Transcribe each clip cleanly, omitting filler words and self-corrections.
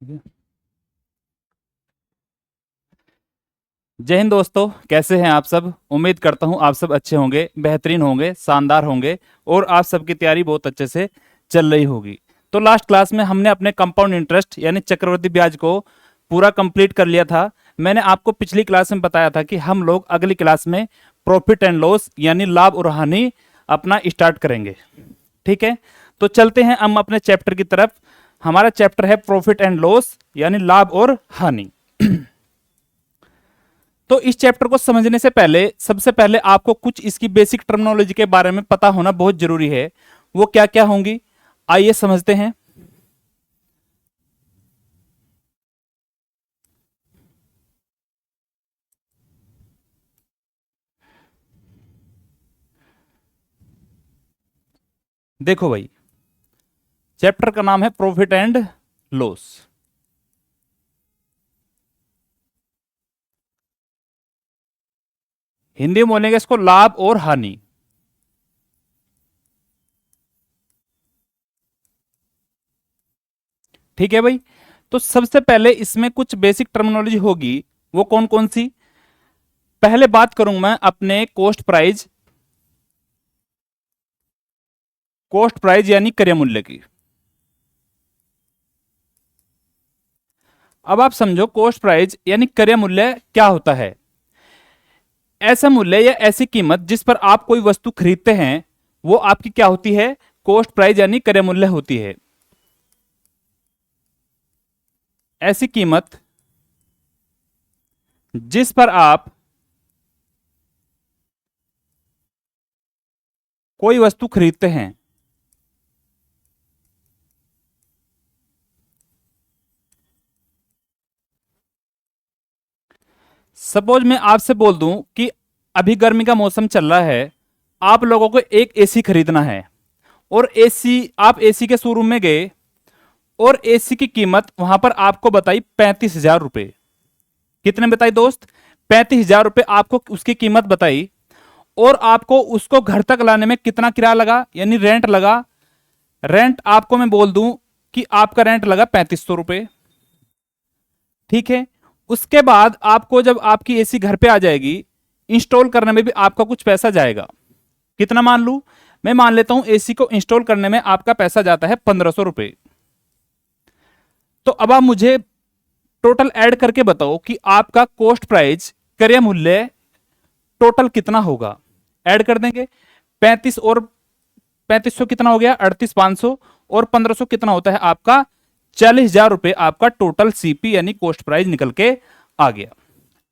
जय हिंद दोस्तों, कैसे हैं आप सब। उम्मीद करता हूं आप सब अच्छे होंगे, बेहतरीन होंगे, शानदार होंगे और आप सबकी तैयारी बहुत अच्छे से चल रही होगी। तो लास्ट क्लास में हमने अपने कंपाउंड इंटरेस्ट यानी चक्रवृद्धि ब्याज को पूरा कंप्लीट कर लिया था। मैंने आपको पिछली क्लास में बताया था कि हम लोग अगली क्लास में प्रॉफिट एंड लॉस यानी लाभ और हानि अपना स्टार्ट करेंगे। ठीक है, तो चलते हैं हम अपने चैप्टर की तरफ। हमारा चैप्टर है प्रॉफिट एंड लॉस यानी लाभ और हानि। तो इस चैप्टर को समझने से पहले सबसे पहले आपको कुछ इसकी बेसिक टर्मिनोलॉजी के बारे में पता होना बहुत जरूरी है। वो क्या क्या होंगी, आइए समझते हैं। देखो भाई, चैप्टर का नाम है प्रॉफिट एंड लॉस। हिंदी में बोलेंगे इसको लाभ और हानि। ठीक है भाई, तो सबसे पहले इसमें कुछ बेसिक टर्मिनोलॉजी होगी। वो कौन कौन सी, पहले बात करूं मैं अपने कोस्ट प्राइज यानी क्रय मूल्य की। अब आप समझो कॉस्ट प्राइस यानी क्रय मूल्य क्या होता है। ऐसा मूल्य या ऐसी कीमत जिस पर आप कोई वस्तु खरीदते हैं वो आपकी क्या होती है, कॉस्ट प्राइस यानी क्रय मूल्य होती है। ऐसी कीमत जिस पर आप कोई वस्तु खरीदते हैं। सपोज मैं आपसे बोल दूं कि अभी गर्मी का मौसम चल रहा है, आप लोगों को एक एसी खरीदना है और आप एसी के शोरूम में गए और एसी की कीमत वहां पर आपको बताई 35,000 रुपए। कितने बताई दोस्त, 35,000 रुपए आपको उसकी कीमत बताई। और आपको उसको घर तक लाने में कितना किराया लगा यानी रेंट लगा। रेंट आपको मैं बोल दूं कि आपका रेंट लगा 3500 रुपए। ठीक है, उसके बाद आपको जब आपकी एसी घर पे आ जाएगी, इंस्टॉल करने में भी आपका कुछ पैसा जाएगा। कितना मान लू, मैं मान लेता हूं एसी को इंस्टॉल करने में आपका पैसा जाता है 1500 रुपए। तो अब आप मुझे टोटल ऐड करके बताओ कि आपका कॉस्ट प्राइस क्रय मूल्य टोटल कितना होगा। ऐड कर देंगे, 3500 कितना हो गया, 38,500 और 1500 कितना होता है आपका 40,000 रुपए। आपका टोटल सीपी यानी कॉस्ट प्राइस निकल के आ गया।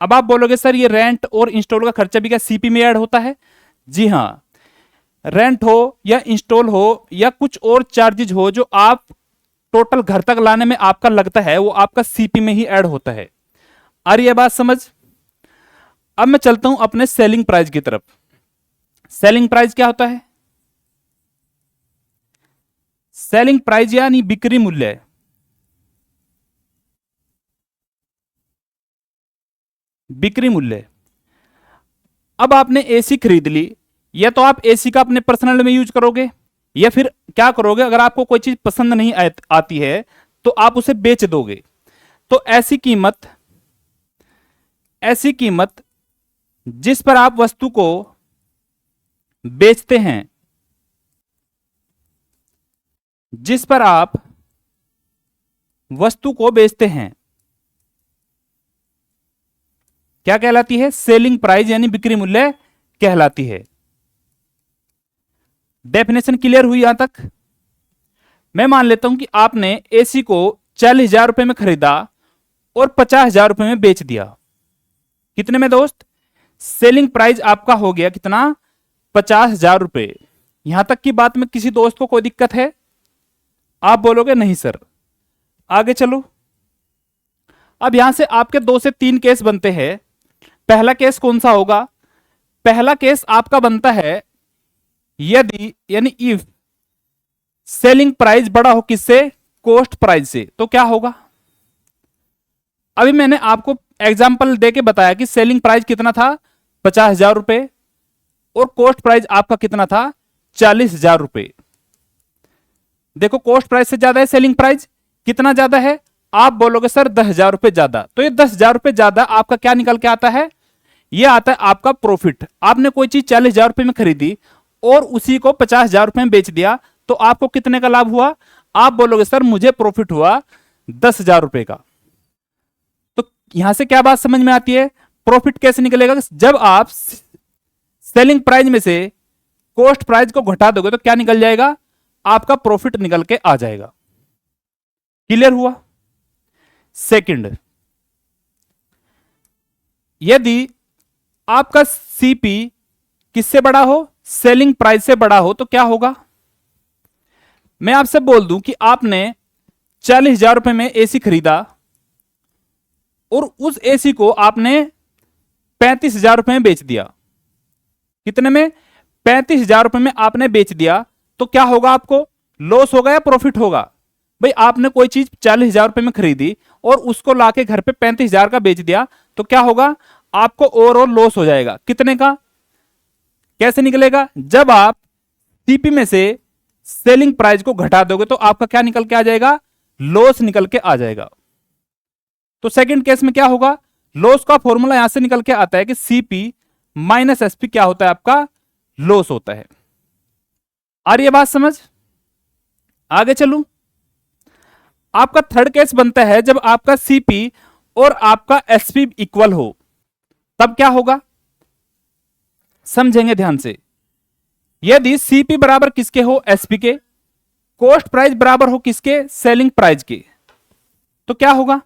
अब आप बोलोगे सर ये रेंट और इंस्टॉल का खर्चा भी क्या सीपी में ऐड होता है। जी हाँ, रेंट हो या इंस्टॉल हो या कुछ और चार्जेज हो जो आप टोटल घर तक लाने में आपका लगता है वो आपका सीपी में ही ऐड होता है। आ रही है बात समझ। अब मैं चलता हूं अपने सेलिंग प्राइस की तरफ। सेलिंग प्राइस क्या होता है, सेलिंग प्राइस यानी बिक्री मूल्य। बिक्री मूल्य, अब आपने एसी खरीद ली, या तो आप एसी का अपने पर्सनल में यूज करोगे या फिर क्या करोगे, अगर आपको कोई चीज पसंद नहीं आती है तो आप उसे बेच दोगे। तो ऐसी कीमत जिस पर आप वस्तु को बेचते हैं, जिस पर आप वस्तु को बेचते हैं क्या कहलाती है, सेलिंग प्राइस यानी बिक्री मूल्य कहलाती है। डेफिनेशन क्लियर हुई यहां तक। मैं मान लेता हूं कि आपने एसी को 40,000 रुपए में खरीदा और 50,000 रुपए में बेच दिया। कितने में दोस्त, सेलिंग प्राइस आपका हो गया कितना, 50,000 रुपए। यहां तक की बात में किसी दोस्त को कोई दिक्कत है, आप बोलोगे नहीं सर। आगे चलो। अब यहां से आपके 2 से 3 केस बनते हैं। पहला केस कौन सा होगा, पहला केस आपका बनता है यदि यानी इफ सेलिंग प्राइस बड़ा हो किससे, कॉस्ट प्राइस से। तो क्या होगा, अभी मैंने आपको एग्जाम्पल देके बताया कि सेलिंग प्राइस कितना था, 50,000 रुपए और कॉस्ट प्राइस आपका कितना था, 40,000 रुपए। देखो कॉस्ट प्राइस से ज्यादा है सेलिंग प्राइस, कितना ज्यादा है, आप बोलोगे सर 10,000 रुपए ज्यादा, तो ये 10,000 रुपए ज्यादा आपका क्या निकल के आता है, ये आता है आपका प्रॉफिट। आपने कोई चीज 40,000 रुपए में खरीदी और उसी को 50,000 रुपए में बेच दिया, तो आपको कितने का लाभ हुआ, आप बोलोगे सर मुझे प्रॉफिट हुआ 10,000 रुपए का। तो यहां से क्या बात समझ में आती है, प्रॉफिट कैसे निकलेगा, जब आप सेलिंग प्राइस में से कॉस्ट प्राइस को घटा दोगे तो क्या निकल जाएगा, आपका प्रॉफिट निकल के आ जाएगा। क्लियर हुआ। सेकंड, यदि आपका सीपी किससे बड़ा हो, सेलिंग प्राइस से बड़ा हो, तो क्या होगा, मैं आपसे बोल दूं कि आपने 40,000 रुपए में एसी खरीदा और उस एसी को आपने 35,000 रुपए में बेच दिया। कितने में, 35,000 रुपए में आपने बेच दिया, तो क्या होगा, आपको लॉस होगा या प्रॉफिट होगा। भाई आपने कोई चीज 40,000 रुपए में खरीदी और उसको लाके घर पे 35,000 का बेच दिया, तो क्या होगा, आपको ओवरऑल लॉस हो जाएगा। कितने का, कैसे निकलेगा, जब आप सीपी में से सेलिंग प्राइस को घटा दोगे तो आपका क्या निकल के आ जाएगा, लॉस निकल के आ जाएगा। तो सेकंड केस में क्या होगा, लॉस का फॉर्मूला यहां से निकल के आता है कि सीपी माइनस एसपी क्या होता है, आपका लॉस होता है। आ रही है बात समझ, आगे चलूं। आपका थर्ड केस बनता है जब आपका सीपी और आपका एसपी इक्वल हो, तब क्या होगा, समझेंगे ध्यान से। यदि सीपी बराबर किसके हो, एसपी के, कॉस्ट प्राइस बराबर हो किसके, सेलिंग प्राइस के, तो क्या होगा,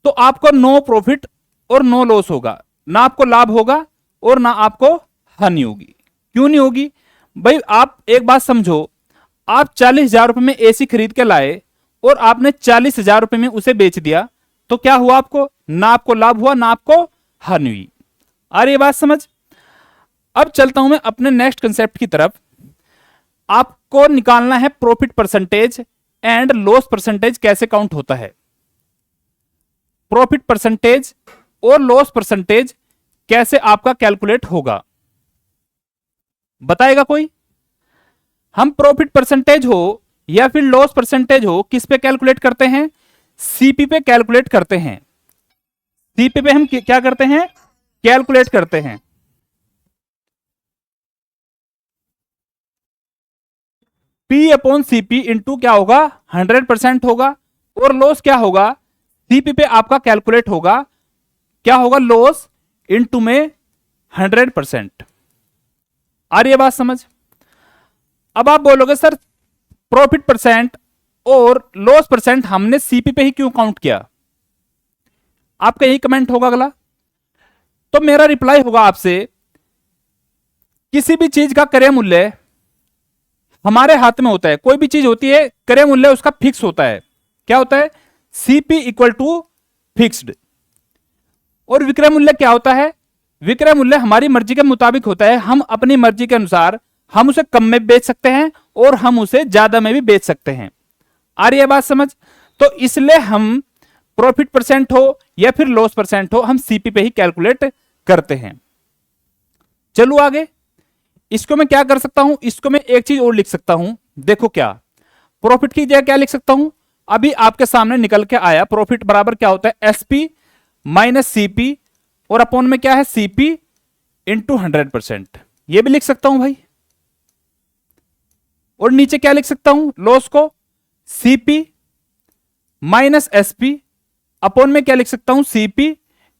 तो आपको नो प्रॉफिट और नो लॉस होगा, ना आपको लाभ होगा और ना आपको हानि होगी। क्यों नहीं होगी भाई, आप एक बात समझो, आप 40,000 रुपए में एसी खरीद के लाए और आपने 40,000 रुपए में उसे बेच दिया, तो क्या हुआ, आपको ना आपको लाभ हुआ ना आपको हानि हुई। आ रही बात समझ। अब चलता हूं मैं अपने नेक्स्ट कंसेप्ट की तरफ। आपको निकालना है profit percentage and loss percentage कैसे काउंट होता है। प्रॉफिट परसेंटेज और लॉस परसेंटेज कैसे आपका कैलकुलेट होगा, बताएगा कोई। हम प्रॉफिट परसेंटेज हो या फिर लॉस परसेंटेज हो किस पे कैलकुलेट करते हैं, सीपी पे कैलकुलेट करते हैं। सीपी पे हम क्या करते हैं, कैलकुलेट करते हैं। पी अपॉन सीपी इंटू क्या होगा, 100% होगा, और लॉस क्या होगा, सीपी पे आपका कैलकुलेट होगा, क्या होगा, लॉस इंटू में 100%। आ रही है बात समझ। अब आप बोलोगे सर प्रॉफिट परसेंट और लॉस परसेंट हमने सीपी पे ही क्यों काउंट किया, आपका यही कमेंट होगा अगला। तो मेरा रिप्लाई होगा आपसे, किसी भी चीज का क्रय मूल्य हमारे हाथ में होता है। कोई भी चीज होती है क्रय मूल्य उसका फिक्स होता है, क्या होता है, सीपी इक्वल टू फिक्स्ड। और विक्रय मूल्य क्या होता है, विक्रय मूल्य हमारी मर्जी के मुताबिक होता है, हम अपनी मर्जी के अनुसार हम उसे कम में बेच सकते हैं और हम उसे ज्यादा में भी बेच सकते हैं। आ रही है बात समझ। तो इसलिए हम प्रॉफिट परसेंट हो या फिर लॉस परसेंट हो, हम सीपी पे ही कैलकुलेट करते हैं। चलो आगे, इसको मैं क्या कर सकता हूं, इसको मैं एक चीज और लिख सकता हूं। देखो क्या, प्रॉफिट की जगह क्या लिख सकता हूं, अभी आपके सामने निकल के आया, प्रॉफिट बराबर क्या होता है, एसपी माइनस सीपी, और अपॉन में क्या है, सीपी इंटू 100%। ये भी लिख सकता हूं भाई। और नीचे क्या लिख सकता हूं, लॉस को सीपी माइनस एसपी, अपॉन में क्या लिख सकता हूं, सीपी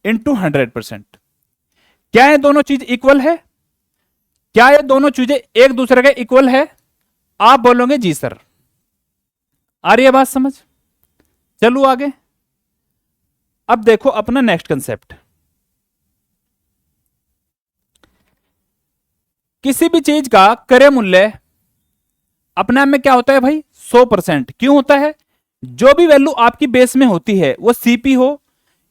इंटू 100%। क्या ये दोनों चीज इक्वल है, क्या ये दोनों चीजें एक दूसरे के इक्वल है, आप बोलोगे जी सर। आ रही है बात समझ। चलो आगे, अब देखो अपना नेक्स्ट कंसेप्ट। किसी भी चीज का क्रय मूल्य अपने आप में क्या होता है भाई, 100%। क्यों होता है, जो भी वैल्यू आपकी बेस में होती है, वो सीपी हो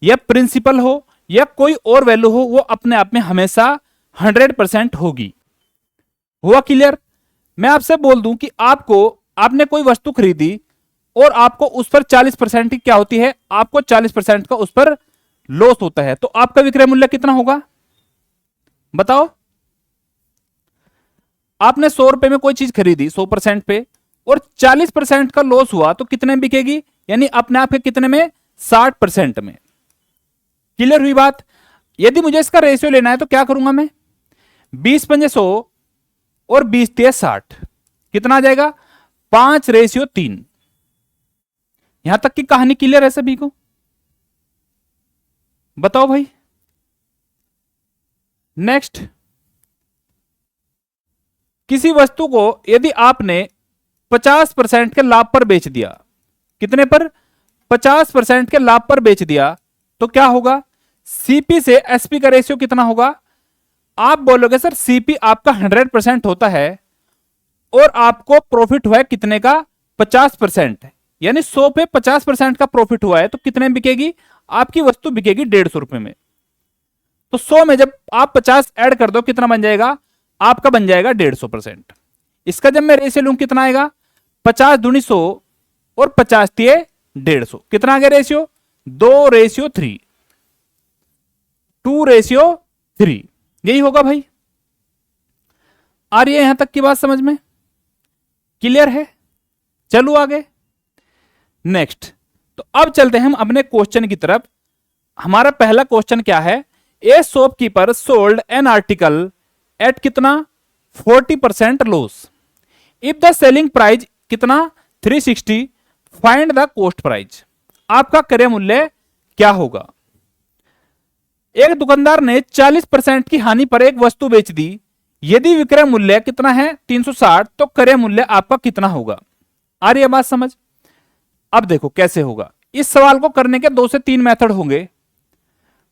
या प्रिंसिपल हो या कोई और वैल्यू हो, वो अपने आप में हमेशा 100% होगी। हुआ क्लियर। मैं आपसे बोल दूं कि आपने कोई वस्तु खरीदी और आपको उस पर 40% की क्या होती है, आपको 40% का उस पर लॉस होता है, तो आपका विक्रय मूल्य कितना होगा, बताओ। आपने 100 रुपए में कोई चीज खरीदी 100% पे और 40% का लॉस हुआ, तो कितने में बिकेगी, यानी अपने आप के कितने में, 60% में। क्लियर हुई बात। यदि मुझे इसका रेशियो लेना है तो क्या करूंगा मैं, 20×100 और 20×3 = 60, कितना आ जाएगा, 5:3। यहां तक की कहानी क्लियर है सभी को, बताओ भाई। नेक्स्ट, किसी वस्तु को यदि आपने 50% के लाभ पर बेच दिया, कितने पर, 50% के लाभ पर बेच दिया, तो क्या होगा, सीपी से एसपी का रेशियो कितना होगा। आप बोलोगे सर सीपी आपका 100% होता है और आपको प्रॉफिट हुआ है कितने का, 50%, यानी 100 पे 50% का प्रॉफिट हुआ है तो कितने में बिकेगी, आपकी वस्तु बिकेगी 150 रुपए में। तो 100 में जब आप 50 ऐड कर दो कितना बन जाएगा, आपका बन जाएगा 150%। इसका जब मैं रेशियो लूं कितना आएगा, 50 दूनी 100 और 50 दिए 150, कितना आ गया रेशियो, 2:3, 2:3, यही होगा भाई। आ रही है यहां तक की बात समझ में, क्लियर है। चलो आगे नेक्स्ट। तो अब चलते हैं हम अपने क्वेश्चन की तरफ। हमारा पहला क्वेश्चन क्या है, a shopkeeper sold an article at कितना, 40% loss, if the selling price कितना, 360, फाइंड द कॉस्ट प्राइस। आपका क्रय मूल्य क्या होगा। एक दुकानदार ने 40% की हानि पर एक वस्तु बेच दी, यदि विक्रय मूल्य कितना है, 360, तो क्रय मूल्य आपका कितना होगा। आ रही है बात समझ। अब देखो कैसे होगा, इस सवाल को करने के 2 से 3 मेथड होंगे।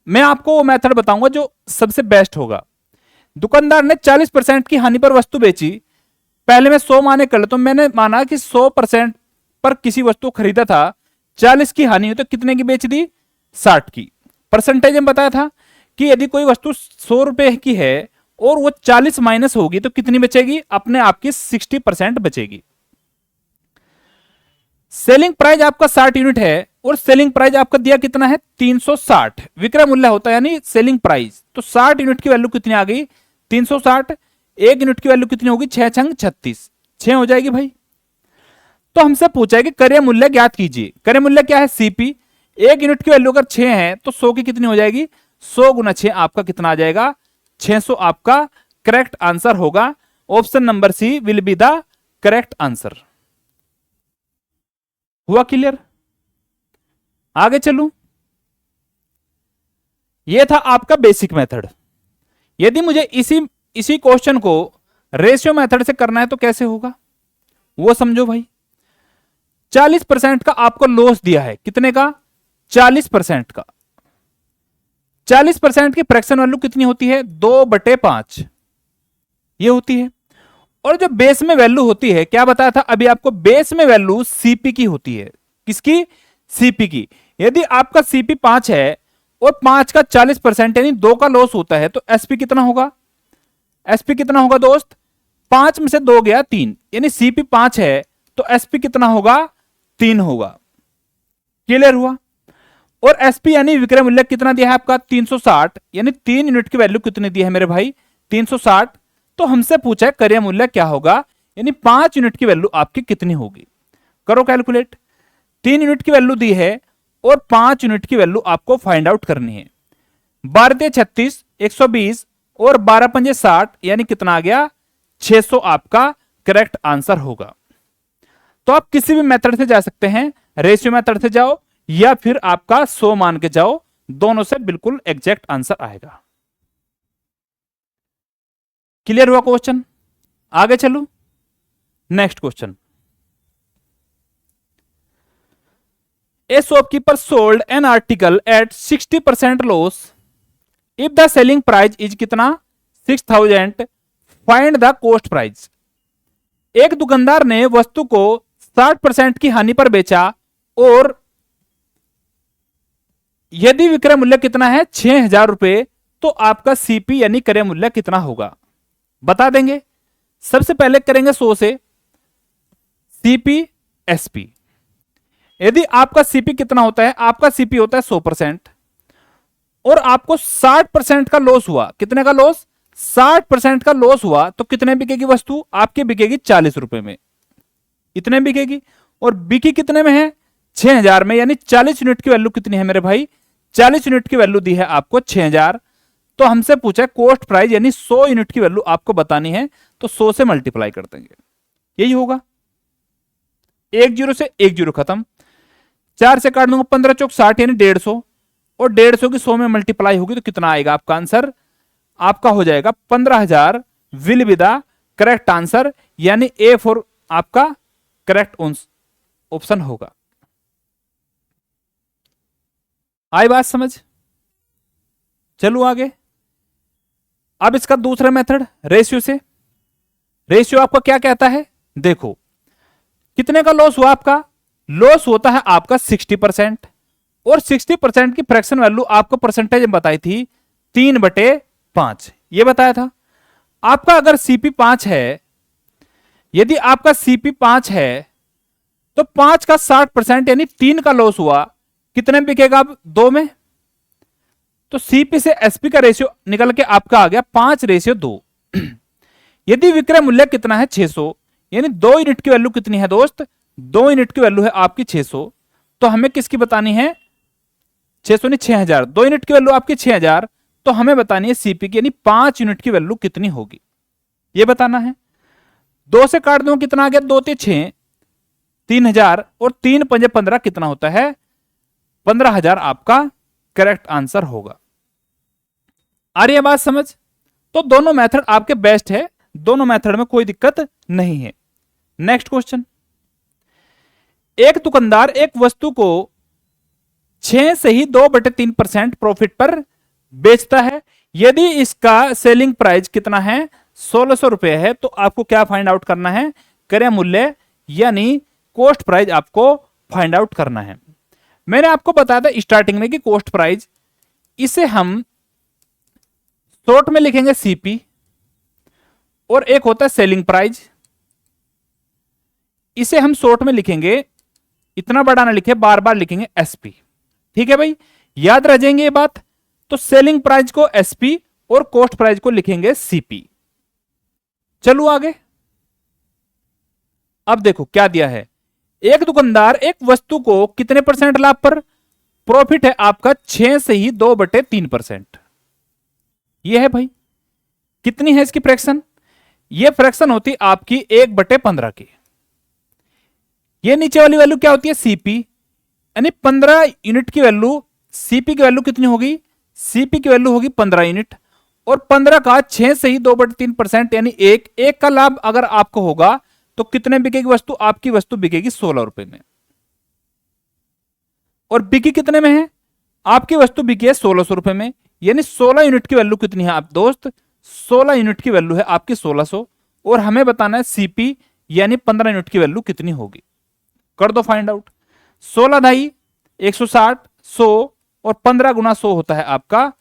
मैं आपको वो मेथड बताऊंगा जो सबसे बेस्ट होगा। दुकानदार ने 40% की हानि पर वस्तु बेची, पहले मैं 100 माने कर लेता हूं, मैंने माना कि 100% पर किसी वस्तु खरीदा था, 40 की हानि हुई तो कितने की बेच दी, 60 की। परसेंटेज में बताया था कि यदि कोई वस्तु 100 रुपए की है और वो 40 माइनस होगी तो कितनी बचेगी, अपने आप की 60% बचेगी। सेलिंग प्राइस आपका 60 यूनिट है और सेलिंग प्राइस आपका दिया कितना है, 360, विक्रय मूल्य होता है यानी सेलिंग प्राइस। तो 60 यूनिट की वैल्यू कितनी आ गई, 360, एक यूनिट की वैल्यू कितनी होगी, 6×36, 6 हो जाएगी भाई। तो हमसे पूछा है कि क्रय मूल्य ज्ञात कीजिए। क्रय मूल्य क्या है, सीपी। एक यूनिट की वैल्यू अगर 6 है तो 100 की कितनी हो जाएगी, 100 × 6 आपका कितना आ जाएगा, 600 आपका करेक्ट आंसर होगा। Option number C will be the correct answer. हुआ क्लियर। आगे चलूं, यह था आपका बेसिक मेथड। यदि मुझे इसी क्वेश्चन को रेशियो मेथड से करना है तो कैसे होगा वो समझो भाई। 40% का आपको लॉस दिया है, कितने का, 40% का। 40% की फ्रैक्शन वैल्यू कितनी होती है, 2/5 ये होती है। और जो बेस में वैल्यू होती है, क्या बताया था अभी आपको, बेस में वैल्यू सीपी की होती है। किसकी, सीपी की। यदि आपका सीपी 5 है और 5 का 40% यानी 2 का लॉस होता है तो एसपी कितना होगा, एसपी कितना होगा दोस्त, 5 में से 2 गया 3, यानी सीपी 5 है तो एसपी कितना होगा, 3 होगा। क्लियर हुआ। और एसपी यानी विक्रय मूल्य कितना दिया है आपका, 360, यानी 3 यूनिट की वैल्यू कितनी दी है मेरे भाई, 360। तो हमसे पूछा है क्रय मूल्य क्या होगा, यानी 5 यूनिट की वैल्यू आपकी कितनी होगी। करो कैलकुलेट। 3 यूनिट की वैल्यू दी है और 5 यूनिट की वैल्यू आपको फाइंड आउट करनी है। 12×36 120 और 12×5 60, यानी कितना आ गया, 600 आपका करेक्ट आंसर होगा। तो आप किसी भी मेथड से जा सकते हैं, रेशियो मेथड से जाओ या फिर आपका 100 मान के जाओ, दोनों से बिल्कुल एग्जैक्ट आंसर आएगा। क्लियर हुआ क्वेश्चन। आगे चलूं, next question. A shopkeeper sold an article at 60% loss, if the selling price is कितना, 6000, फाइंड द कॉस्ट प्राइस। एक दुकानदार ने वस्तु को 60% की हानि पर बेचा और यदि विक्रय मूल्य कितना है, 6000 रुपए, तो आपका सीपी यानी क्रय मूल्य कितना होगा, बता देंगे। सबसे पहले करेंगे 100 से सीपी एसपी। यदि आपका सीपी कितना होता है, आपका सीपी होता है 100% और आपको 60% का लॉस हुआ, कितने का लॉस, 60% का लॉस हुआ, तो कितने बिकेगी वस्तु, आपकी बिकेगी 40 रुपए में, इतने बिकेगी। और बिकी कितने में है, 6000 में, यानी 40 यूनिट की वैल्यू कितनी है मेरे भाई, 40 यूनिट की वैल्यू दी है आपको 6000। तो हमसे पूछा है कॉस्ट प्राइस यानी 100 यूनिट की वैल्यू आपको बतानी है, तो 100 से मल्टीप्लाई कर देंगे, यही होगा। 10 से 10 खत्म, 4 से काट दूंगा, 15 चौक 60 यानी 150, और 150 की 100 में मल्टीप्लाई होगी तो कितना आएगा आपका आंसर, आपका हो जाएगा 15,000 will be the correct answer, यानी ए फॉर आपका करेक्ट ऑप्शन होगा। आई बात समझ, चलो आगे। अब इसका दूसरा मेथड रेशियो से। रेशियो आपका क्या कहता है, देखो कितने का लॉस हुआ आपका, लॉस होता है आपका 60%, और 60% की फ्रैक्शन वैल्यू आपको परसेंटेज में बताई थी 3/5, ये बताया था। आपका अगर सीपी 5 है, यदि आपका सीपी 5 है तो 5 का 60% यानी 3 का लॉस हुआ, कितने में बिकेगा अब, 2 में। तो सीपी से एसपी का रेशियो निकल के आपका आ गया 5:2। यदि विक्रय मूल्य कितना है 600, यानी 2 यूनिट की वैल्यू कितनी है दोस्त, 2 यूनिट की वैल्यू है आपकी 600, तो हमें किसकी बतानी है, 600 नहीं 6000, 2 यूनिट की वैल्यू आपकी 6000, तो हमें बतानी है सीपी की यानी 5 यूनिट की वैल्यू कितनी होगी, ये बताना है। 2 से काट दो, कितना आ गया, 2 ते 6 3000, और 3 पंजे 15 कितना होता है, 15,000 आपका करेक्ट आंसर होगा। आ रही है बात समझ। तो दोनों मेथड आपके बेस्ट है, दोनों मेथड में कोई दिक्कत नहीं है। नेक्स्ट क्वेश्चन, एक दुकानदार एक वस्तु को 6 से ही 2/3% प्रॉफिट पर बेचता है। यदि इसका सेलिंग प्राइस कितना है, 1600 रुपए है, तो आपको क्या फाइंड आउट करना है, क्रय मूल्य यानी कॉस्ट प्राइस आपको फाइंड आउट करना है। मैंने आपको बताया था स्टार्टिंग में कि कॉस्ट प्राइस, इसे हम शॉर्ट में लिखेंगे सीपी, और एक होता है सेलिंग प्राइस, इसे हम शॉर्ट में लिखेंगे, इतना बड़ा ना लिखे, बार बार लिखेंगे एसपी। ठीक है भाई, याद रह जाएंगे ये बात। तो सेलिंग प्राइस को एसपी और कॉस्ट प्राइस को लिखेंगे सीपी। चलो आगे। अब देखो क्या दिया है, एक दुकानदार एक वस्तु को कितने परसेंट लाभ पर, प्रॉफिट है आपका 6 से ही 2/3%। यह है भाई, कितनी है इसकी फ्रैक्शन, यह फ्रैक्शन होती है आपकी 1/15 की। ये नीचे वाली वैल्यू क्या होती है, सीपी, यानी 15 यूनिट की वैल्यू, सीपी की वैल्यू कितनी होगी, सीपी की वैल्यू होगी 15 यूनिट, और 15 का 6 से ही 2/3% यानी एक का लाभ अगर आपको होगा तो कितने बिकेगी वस्तु, आपकी वस्तु बिकेगी 16 रुपए में। और बिकी कितने में है, आपकी वस्तु बिकी है 1600 रुपए में, यानी 16 यूनिट की वैल्यू कितनी है आप दोस्त, 16 यूनिट की वैल्यू है आपकी 1600, और हमें बताना है सीपी यानी 15 यूनिट की वैल्यू कितनी होगी। कर दो फाइंड आउट, 16 ढाई 160, 100, और 15 गुना 100 होता है आपका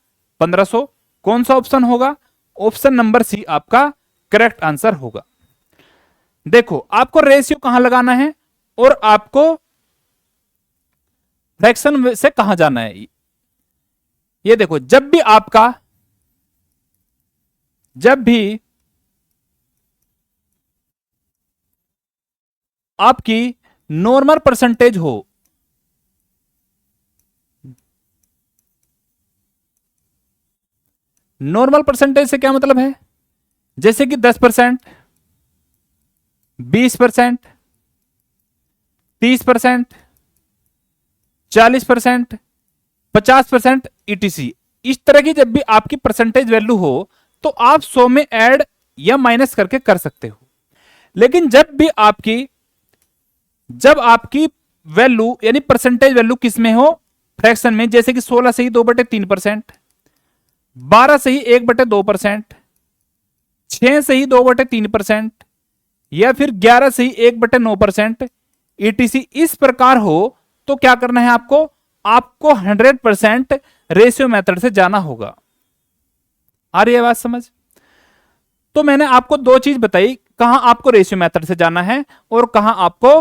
1500। कौन सा ऑप्शन होगा, ऑप्शन नंबर सी आपका करेक्ट आंसर होगा। देखो आपको रेशियो कहां लगाना है और आपको फ्रैक्शन से कहां जाना है। ये देखो, जब भी आपकी नॉर्मल परसेंटेज हो, नॉर्मल परसेंटेज से क्या मतलब है, जैसे कि 10%, 20%, 30%, 40%, 50% ईटीसी, इस तरह की जब भी आपकी परसेंटेज वैल्यू हो तो आप 100 में ऐड या माइनस करके कर सकते हो। लेकिन जब आपकी वैल्यू यानी परसेंटेज वैल्यू किस में हो, फ्रैक्शन में, जैसे कि 16 से ही 2/3%, 12 से ही 1/2%, 6 से ही 2/3%, या फिर 11 से ही 1/9%, ईटीसी इस प्रकार हो, तो क्या करना है आपको 100% रेशियो मेथड से जाना होगा। आ रही है बात समझ। तो मैंने आपको दो चीज बताई, कहां आपको रेशियो मेथड से जाना है और कहां आपको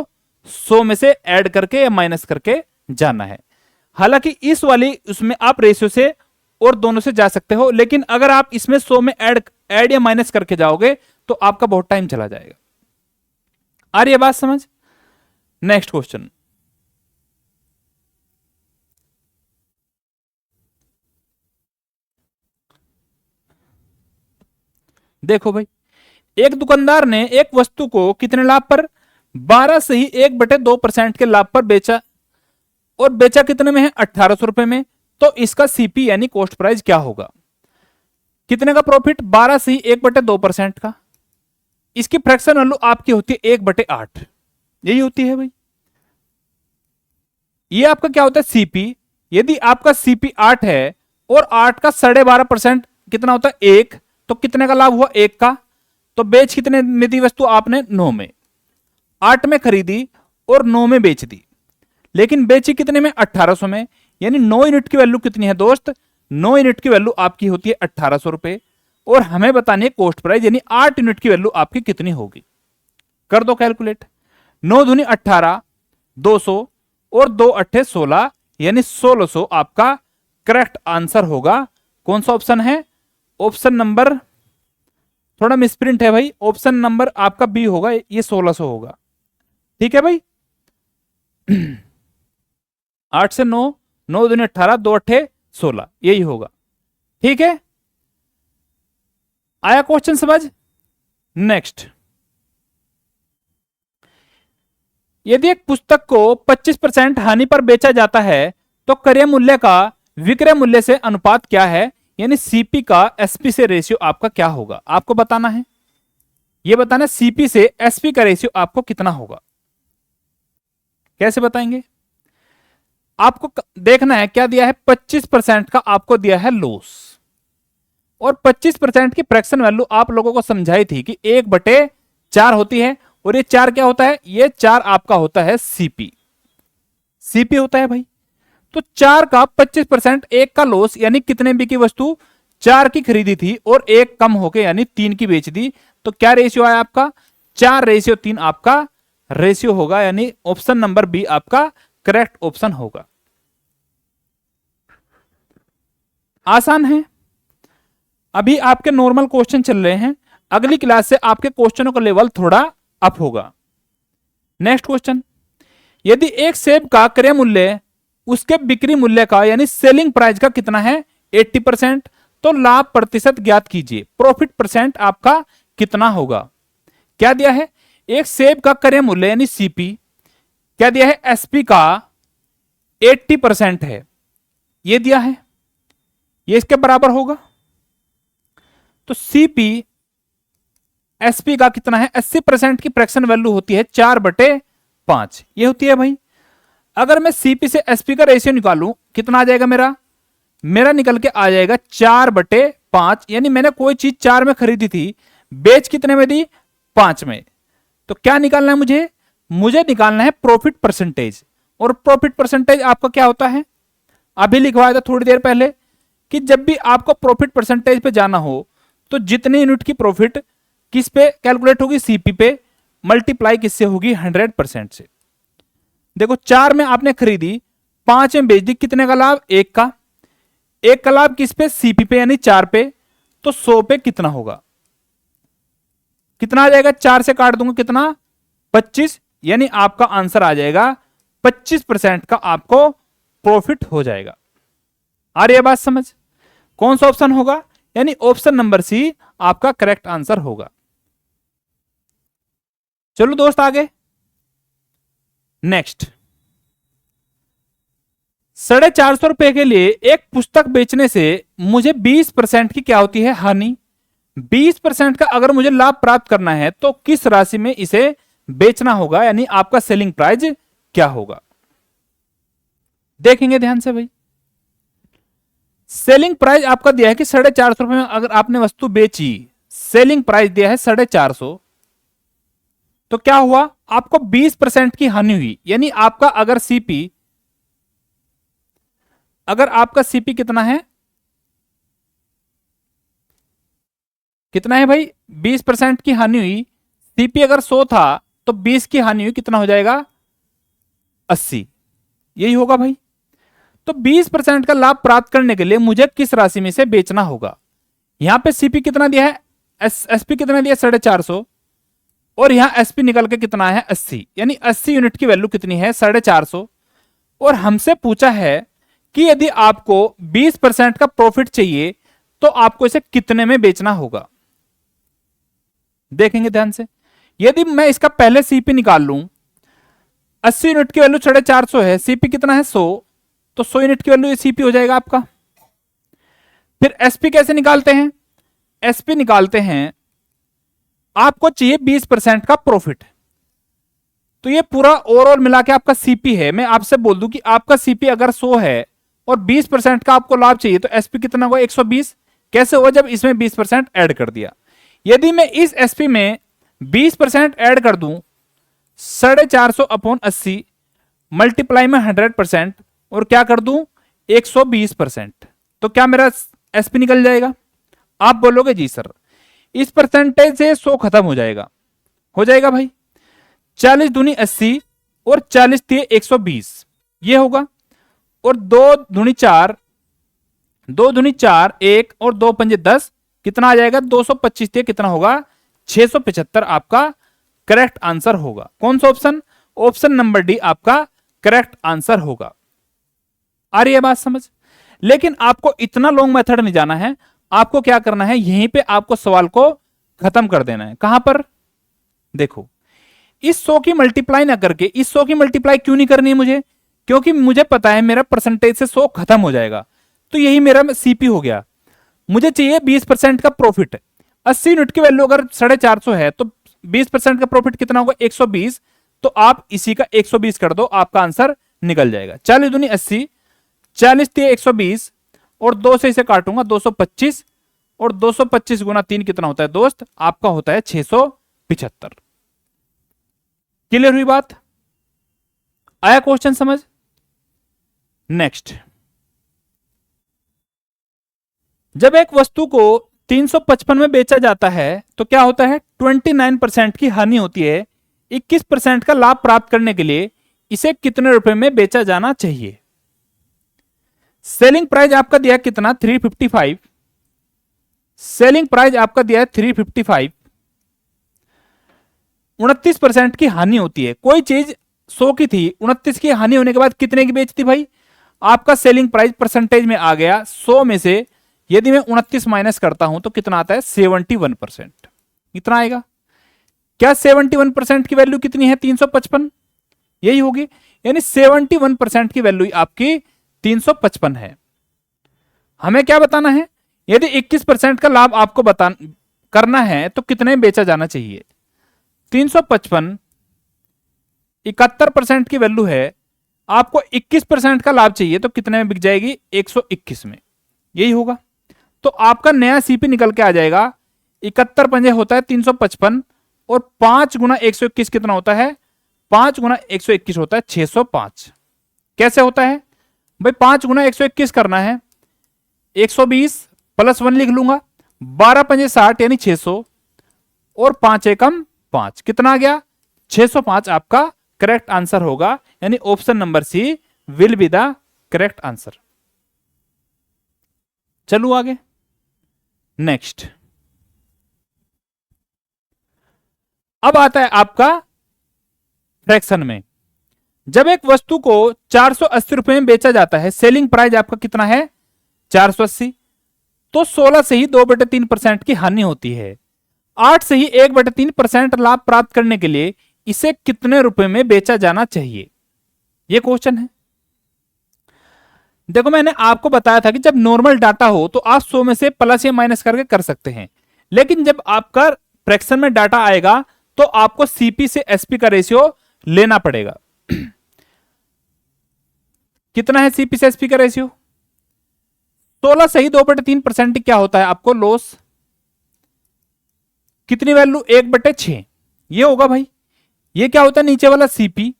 100 में से ऐड करके या माइनस करके जाना है। हालांकि इस वाली उसमें आप रेशियो से और दोनों से जा सकते हो, लेकिन अगर आप इसमें 100 में ऐड या माइनस करके जाओगे तो आपका बहुत टाइम चला जाएगा। आ रही है बात समझ। नेक्स्ट क्वेश्चन, देखो भाई, एक दुकानदार ने एक वस्तु को कितने लाभ पर, 12 से ही 1/2% के लाभ पर बेचा, और बेचा कितने में है, 1800 रुपए में। तो इसका सीपी यानी कॉस्ट प्राइस क्या होगा, कितने का प्रॉफिट, 12 से ही 1/2% का। इसकी फ्रैक्शन वैल्यू आपकी होती है 1/8, यही होती है भाई। ये आपका क्या होता है सीपी। यदि आपका सीपी 8 है और 8 का 12.5% कितना होता है 1, तो कितने का लाभ हुआ 1 का। तो बेच कितने में दी वस्तु आपने, 9 में। 8 में खरीदी और 9 में बेच दी, लेकिन बेची कितने में, 1800 में। यानी 9 यूनिट की वैल्यू कितनी है दोस्त, 9 यूनिट की वैल्यू आपकी होती है 1800 रुपए, और हमें बतानी है कॉस्ट प्राइस यानी 8 यूनिट की वैल्यू आपकी कितनी होगी। कर दो कैलकुलेट, 9 दूनी 18, 200 और 2 अट्ठे 16, यानी 1600 आपका करेक्ट आंसर होगा। कौन सा ऑप्शन है, ऑप्शन नंबर, थोड़ा मिसप्रिंट है भाई, ऑप्शन नंबर आपका बी होगा, ये 1600 होगा। ठीक है भाई। 8 से 9, 9 दूनी 18, 2 अट्ठे 16, यही होगा। ठीक है, आया क्वेश्चन समझ। नेक्स्ट, यदि एक पुस्तक को 25% हानि पर बेचा जाता है तो क्रय मूल्य का विक्रय मूल्य से अनुपात क्या है, यानी सीपी का एसपी से रेशियो आपका क्या होगा, आपको बताना है। यह बताना सीपी से एसपी का रेशियो आपको कितना होगा। कैसे बताएंगे, आपको देखना है क्या दिया है, 25% का आपको दिया है लॉस, और 25% की फ्रैक्शन वैल्यू आप लोगों को समझाई थी कि 1/4 होती है, और ये 4 क्या होता है, ये 4 आपका होता है सीपी। सीपी होता है भाई। तो 4 का 25%, 1 का लॉस, यानी कितने बिकी वस्तु, 4 की खरीदी थी और 1 कम होके यानी 3 की बेच दी। तो क्या रेशियो आया आपका, 4:3 आपका रेशियो होगा, यानी ऑप्शन नंबर बी आपका करेक्ट ऑप्शन होगा। आसान है। अभी आपके नॉर्मल क्वेश्चन चल रहे हैं, अगली क्लास से आपके क्वेश्चनों का लेवल थोड़ा अप होगा। नेक्स्ट क्वेश्चन, यदि एक सेब का क्रय मूल्य उसके बिक्री मूल्य का यानी सेलिंग प्राइस का कितना है, 80%, तो लाभ प्रतिशत ज्ञात कीजिए, प्रॉफिट परसेंट आपका कितना होगा। क्या दिया है, एक सेब का क्रय मूल्य यानी सीपी, क्या दिया है, एसपी का 80% है, ये दिया है, ये इसके बराबर होगा। तो सीपी एसपी का कितना है, 80% की फ्रैक्शन वैल्यू होती है 4/5, ये होती है भाई। अगर मैं सीपी से एसपी का रेशियो निकालूं, कितना आ जाएगा मेरा निकल के आ जाएगा 4/5, यानी मैंने कोई चीज 4 में खरीदी थी, बेच कितने में दी, 5 में। तो क्या निकालना है मुझे निकालना है प्रॉफिट परसेंटेज। और प्रॉफिट परसेंटेज आपका क्या होता है, अभी लिखवाया था थोड़ी देर पहले, कि जब भी आपको प्रॉफिट परसेंटेज पे जाना हो तो जितने यूनिट की प्रॉफिट किस पे कैलकुलेट होगी, सीपी पे, मल्टीप्लाई किससे होगी, 100% से। देखो 4 में आपने खरीदी, 5 में बेच दी, कितने का लाभ, 1 का। 1 का लाभ किस पे, सीपी पे, यानी 4 पे। तो 100 पे कितना होगा, कितना आ जाएगा, 4 से काट दूंगा कितना, 25, यानी आपका आंसर आ जाएगा 25% का आपको प्रॉफिट हो जाएगा। आ रही है बात समझ। कौन सा ऑप्शन होगा, यानी ऑप्शन नंबर सी आपका करेक्ट आंसर होगा। चलो दोस्त आगे। नेक्स्ट, 450 रुपए के लिए एक पुस्तक बेचने से मुझे 20% की क्या होती है, हानि। 20% का अगर मुझे लाभ प्राप्त करना है तो किस राशि में इसे बेचना होगा, यानी आपका सेलिंग प्राइस क्या होगा। देखेंगे ध्यान से भाई। सेलिंग प्राइस आपका दिया है कि 450 रुपए में अगर आपने वस्तु बेची, सेलिंग प्राइस दिया है 450, तो क्या हुआ, आपको 20% की हानि हुई। यानी आपका अगर आपका सीपी कितना है, भाई, 20% की हानि हुई। सीपी अगर 100 था तो 20 की हानि हुई, कितना हो जाएगा, 80, यही होगा भाई। तो 20% का लाभ प्राप्त करने के लिए मुझे किस राशि में से बेचना होगा। यहां पे सीपी कितना दिया है, एसपी कितना दिया, 450, और यहां एसपी निकल के कितना है, 80, यानी 80 यूनिट की वैल्यू कितनी है, 450। और हमसे पूछा है कि यदि आपको 20% का प्रॉफिट चाहिए तो आपको इसे कितने में बेचना होगा। देखेंगे ध्यान से। यदि मैं इसका पहले सीपी निकाल लूं, 80 यूनिट की वैल्यू 450 है, सीपी कितना है 100, तो 100 यूनिट की वैल्यू सीपी हो जाएगा आपका। फिर एसपी कैसे निकालते हैं? एसपी निकालते हैं, आपको चाहिए 20% का प्रॉफिट, तो ये पूरा ओवरऑल मिला के आपका सीपी है। मैं आपसे बोल दूं कि आपका सीपी अगर 100 है और 20% का आपको लाभ चाहिए, तो एसपी कितना हुआ 120। कैसे हुआ? जब इसमें 20% ऐड कर दिया। यदि मैं इस एसपी में 20% ऐड कर दूं, 450 अपॉन 80 मल्टीप्लाई में 100% और क्या कर दूं 120%, तो क्या मेरा एसपी निकल जाएगा? आप बोलोगे जी सर इस परसेंटेज से 100 खत्म हो जाएगा भाई। 40 दूनी 80 और 40 दिए 120 ये होगा, और 2 दूनी 4, 2 दूनी 4 1 और 2 पंजे 10, कितना आ जाएगा 225 दिए कितना होगा 675 आपका करेक्ट आंसर होगा। कौन सा ऑप्शन? ऑप्शन नंबर डी आपका करेक्ट आंसर होगा। आ रही है बात समझ? लेकिन आपको इतना लॉन्ग मेथड नहीं जाना है, आपको क्या करना है यहीं पे आपको सवाल को खत्म कर देना है। कहां पर? देखो, इस 100 की मल्टीप्लाई ना करके इस 100 की मल्टीप्लाई क्यों नहीं करनी है मुझे? क्योंकि मुझे पता है मेरा परसेंटेज से 100 खत्म हो जाएगा, तो यही मेरा सीपी हो गया। मुझे चाहिए 20% का प्रॉफिट। 80 यूनिट की वैल्यू अगर 450 है तो 20% का प्रॉफिट कितना होगा 120, तो आप इसी का 120 कर दो, आपका आंसर निकल जाएगा। 40 दूनी 80, 40 दिए 120 और 2 से इसे काटूंगा 225, और 225 गुना 3 कितना होता है दोस्त? आपका होता है 675। क्लियर हुई बात? आया क्वेश्चन समझ? नेक्स्ट, जब एक वस्तु को 355 में बेचा जाता है तो क्या होता है? 29% की हानि होती है। 21% का लाभ प्राप्त करने के लिए इसे कितने रुपए में बेचा जाना चाहिए? सेलिंग प्राइस आपका दिया है कितना? 355। सेलिंग प्राइस आपका दिया है 355। 29% की हानि होती है। कोई चीज 100 की थी, 29 की हानि होने के बाद कितने की बेचती भाई? आपका सेलिंग प्राइस परसेंटेज में आ गया 100 में से यदि मैं 29 माइनस करता हूं तो कितना आता है? 71%। इतना आएगा। क्या 71% की वैल्यू कितनी है? 355 यही होगी, यानी 71% की वैल्यू आपकी 355 है। हमें क्या बताना है? यदि 21% का लाभ आपको करना है तो कितने में बेचा जाना चाहिए? 355 71% की वैल्यू है, आपको 21% का लाभ चाहिए तो कितने में बिक जाएगी? 121 में। यही होगा, तो आपका नया सीपी निकल के आ जाएगा 71 पंजे होता है 355 और 5 गुना 121 कितना होता है? 5 गुना 121 होता है 605। कैसे होता है भाई? 5 गुना 121 करना है, 120 प्लस 1 लिख लूंगा, 12 पंजे 60 यानी 600 और 5 एकम 5 कितना आ गया? 605 आपका करेक्ट आंसर होगा, यानी option number C will be the correct answer. चलो आगे नेक्स्ट। अब आता है आपका फ्रैक्शन में। जब एक वस्तु को 480 रुपए में बेचा जाता है, सेलिंग प्राइस आपका कितना है? 480, तो 16 से ही 2/3% की हानि होती है। 8 से ही 1/3% लाभ प्राप्त करने के लिए इसे कितने रुपए में बेचा जाना चाहिए? यह क्वेश्चन है। देखो, मैंने आपको बताया था कि जब नॉर्मल डाटा हो तो आप 100 में से प्लस या माइनस करके कर सकते हैं, लेकिन जब आपका फ्रैक्शन में डाटा आएगा तो आपको सीपी से एसपी का रेशियो लेना पड़ेगा। कितना है सीपी से एसपी का रेशियो? 16 से ही 2/3% क्या होता है आपको लॉस? कितनी वैल्यू? 1/6 ये होगा भाई। ये क्या होता है नीचे वाला सीपी?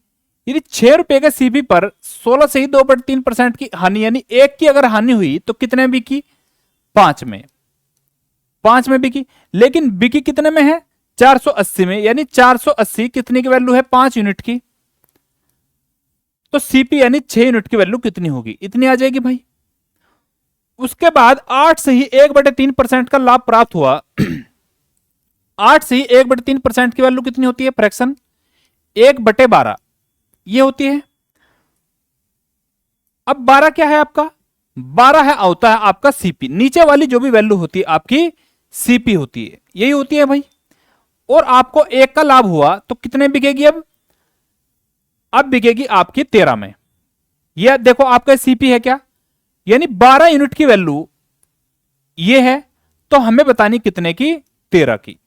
यदि 6 रुपए के सीपी पर 16 से ही 2/3% की हानि, यानी 1 की अगर हानि हुई तो कितने बिकी? 5 में। 5 में बिकी, लेकिन बिकी कितने में है? 480 में, यानी 480 कितने की वैल्यू है? 5 यूनिट की। तो सीपी यानी 6 यूनिट की वैल्यू कितनी होगी? इतनी आ जाएगी भाई। उसके बाद 8 से ही 1/3% का लाभ प्राप्त हुआ। 8 से ही 1/3% की वैल्यू कितनी होती है? फ्रैक्शन 1/12 ये होती है। अब 12 क्या है आपका? 12 है होता है आपका सीपी। नीचे वाली जो भी वैल्यू होती है आपकी सीपी होती है, यही होती है भाई। और आपको 1 का लाभ हुआ तो कितने बिकेगी अब बिकेगी आपकी 13 में। यह देखो आपका सीपी है क्या, यानी 12 यूनिट की वैल्यू ये है, तो हमें बतानी कितने की, 13 की।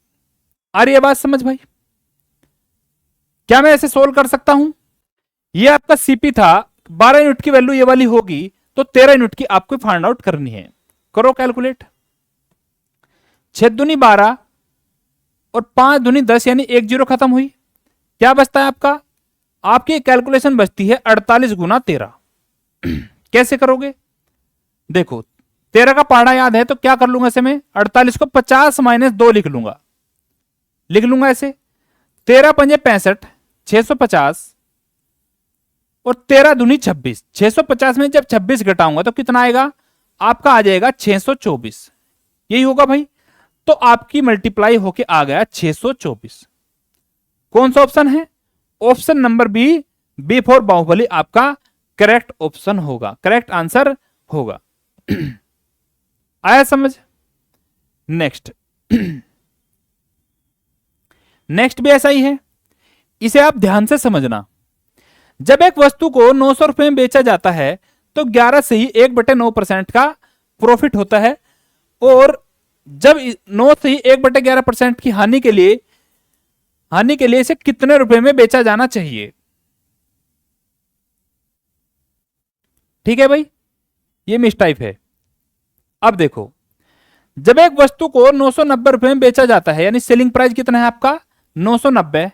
आ रही है बात समझ भाई? क्या मैं ऐसे सोल्व कर सकता हूं? ये आपका सीपी था, 12 यूनिट की वैल्यू ये वाली होगी, तो 13 यूनिट की आपको फाइंड आउट करनी है। करो कैलकुलेट। 6 दूनी 12 और 5 दूनी 10, यानी 1 जीरो खत्म हुई। क्या बचता है आपका? आपकी कैलकुलेशन बचती है 48 गुना 13। कैसे करोगे? देखो 13 का पहाड़ा याद है, तो क्या कर लूंगा ऐसे में, 48 को 50 माइनस 2 लिख लूंगा ऐसे। 13 पंजे 65, 650 और 13 दूनी 26। 650 में जब 26 घटाऊंगा तो कितना आएगा? आपका आ जाएगा 624। यही होगा भाई। तो आपकी मल्टीप्लाई होके आ गया 624। कौन सा ऑप्शन है? Option number B for Baahubali आपका करेक्ट ऑप्शन होगा, करेक्ट आंसर होगा। आया समझ? नेक्स्ट नेक्स्ट भी ऐसा ही है, इसे आप ध्यान से समझना। जब एक वस्तु को 900 रुपए में बेचा जाता है तो 11 से ही 1/9% का प्रॉफिट होता है, और जब 9 से ही 1/11% की हानि के लिए इसे कितने रुपए में बेचा जाना चाहिए? ठीक है भाई, ये मिस टाइप है। अब देखो, जब एक वस्तु को 990 रुपए में बेचा जाता है, यानी सेलिंग प्राइस कितना है आपका? 990।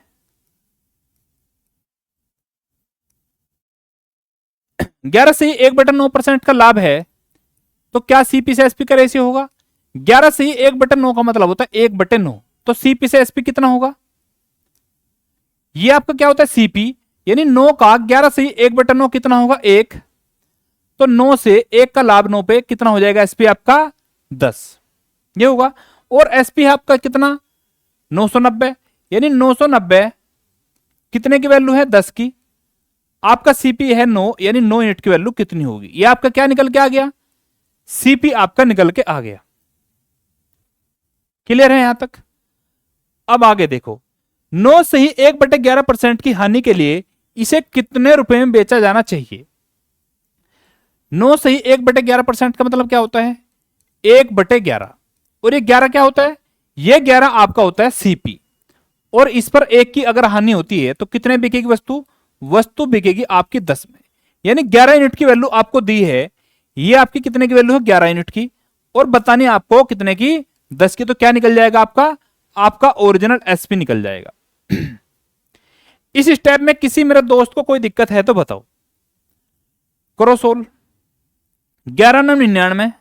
11 से ही 1/9% का लाभ है, तो क्या सीपी से एसपी का रेशियो होगा? 11 से ही 1/9 का मतलब होता है 1/9, तो सीपी से एसपी कितना होगा? ये आपका क्या होता है? सीपी, यानी 9 का 11 से ही 1/9 कितना होगा? 1। तो 9 से 1 का लाभ 9 पे कितना हो जाएगा? एसपी आपका 10, ये होगा। और एसपी है आपका कितना? 990, यानी 990 कितने की वैल्यू है? 10 की। आपका सीपी है 9, यानी 9 यूनिट की वैल्यू कितनी होगी? ये आपका क्या निकल के आ गया? सीपी आपका निकल के आ गया। क्लियर है यहां तक? अब आगे देखो, 9 से ही 1/11% की हानि के लिए इसे कितने रुपए में बेचा जाना चाहिए? 9 से ही 1/11% का मतलब क्या होता है? 1/11। और ये 11 क्या होता है? ये 11 आपका होता है सीपी, और इस पर 1 की अगर हानि होती है तो कितने बिकेगी वस्तु? वस्तु बिकेगी आपकी 10 में, यानी 11 यूनिट की वैल्यू आपको दी है। ये आपकी कितने की वैल्यू है? 11 यूनिट की, और बतानी आपको कितने की? 10 की। तो क्या निकल जाएगा आपका? आपका ओरिजिनल एसपी निकल जाएगा। इस स्टेप में किसी मेरे दोस्त को कोई दिक्कत है तो बताओ। करो सोल्व। 11 9 99,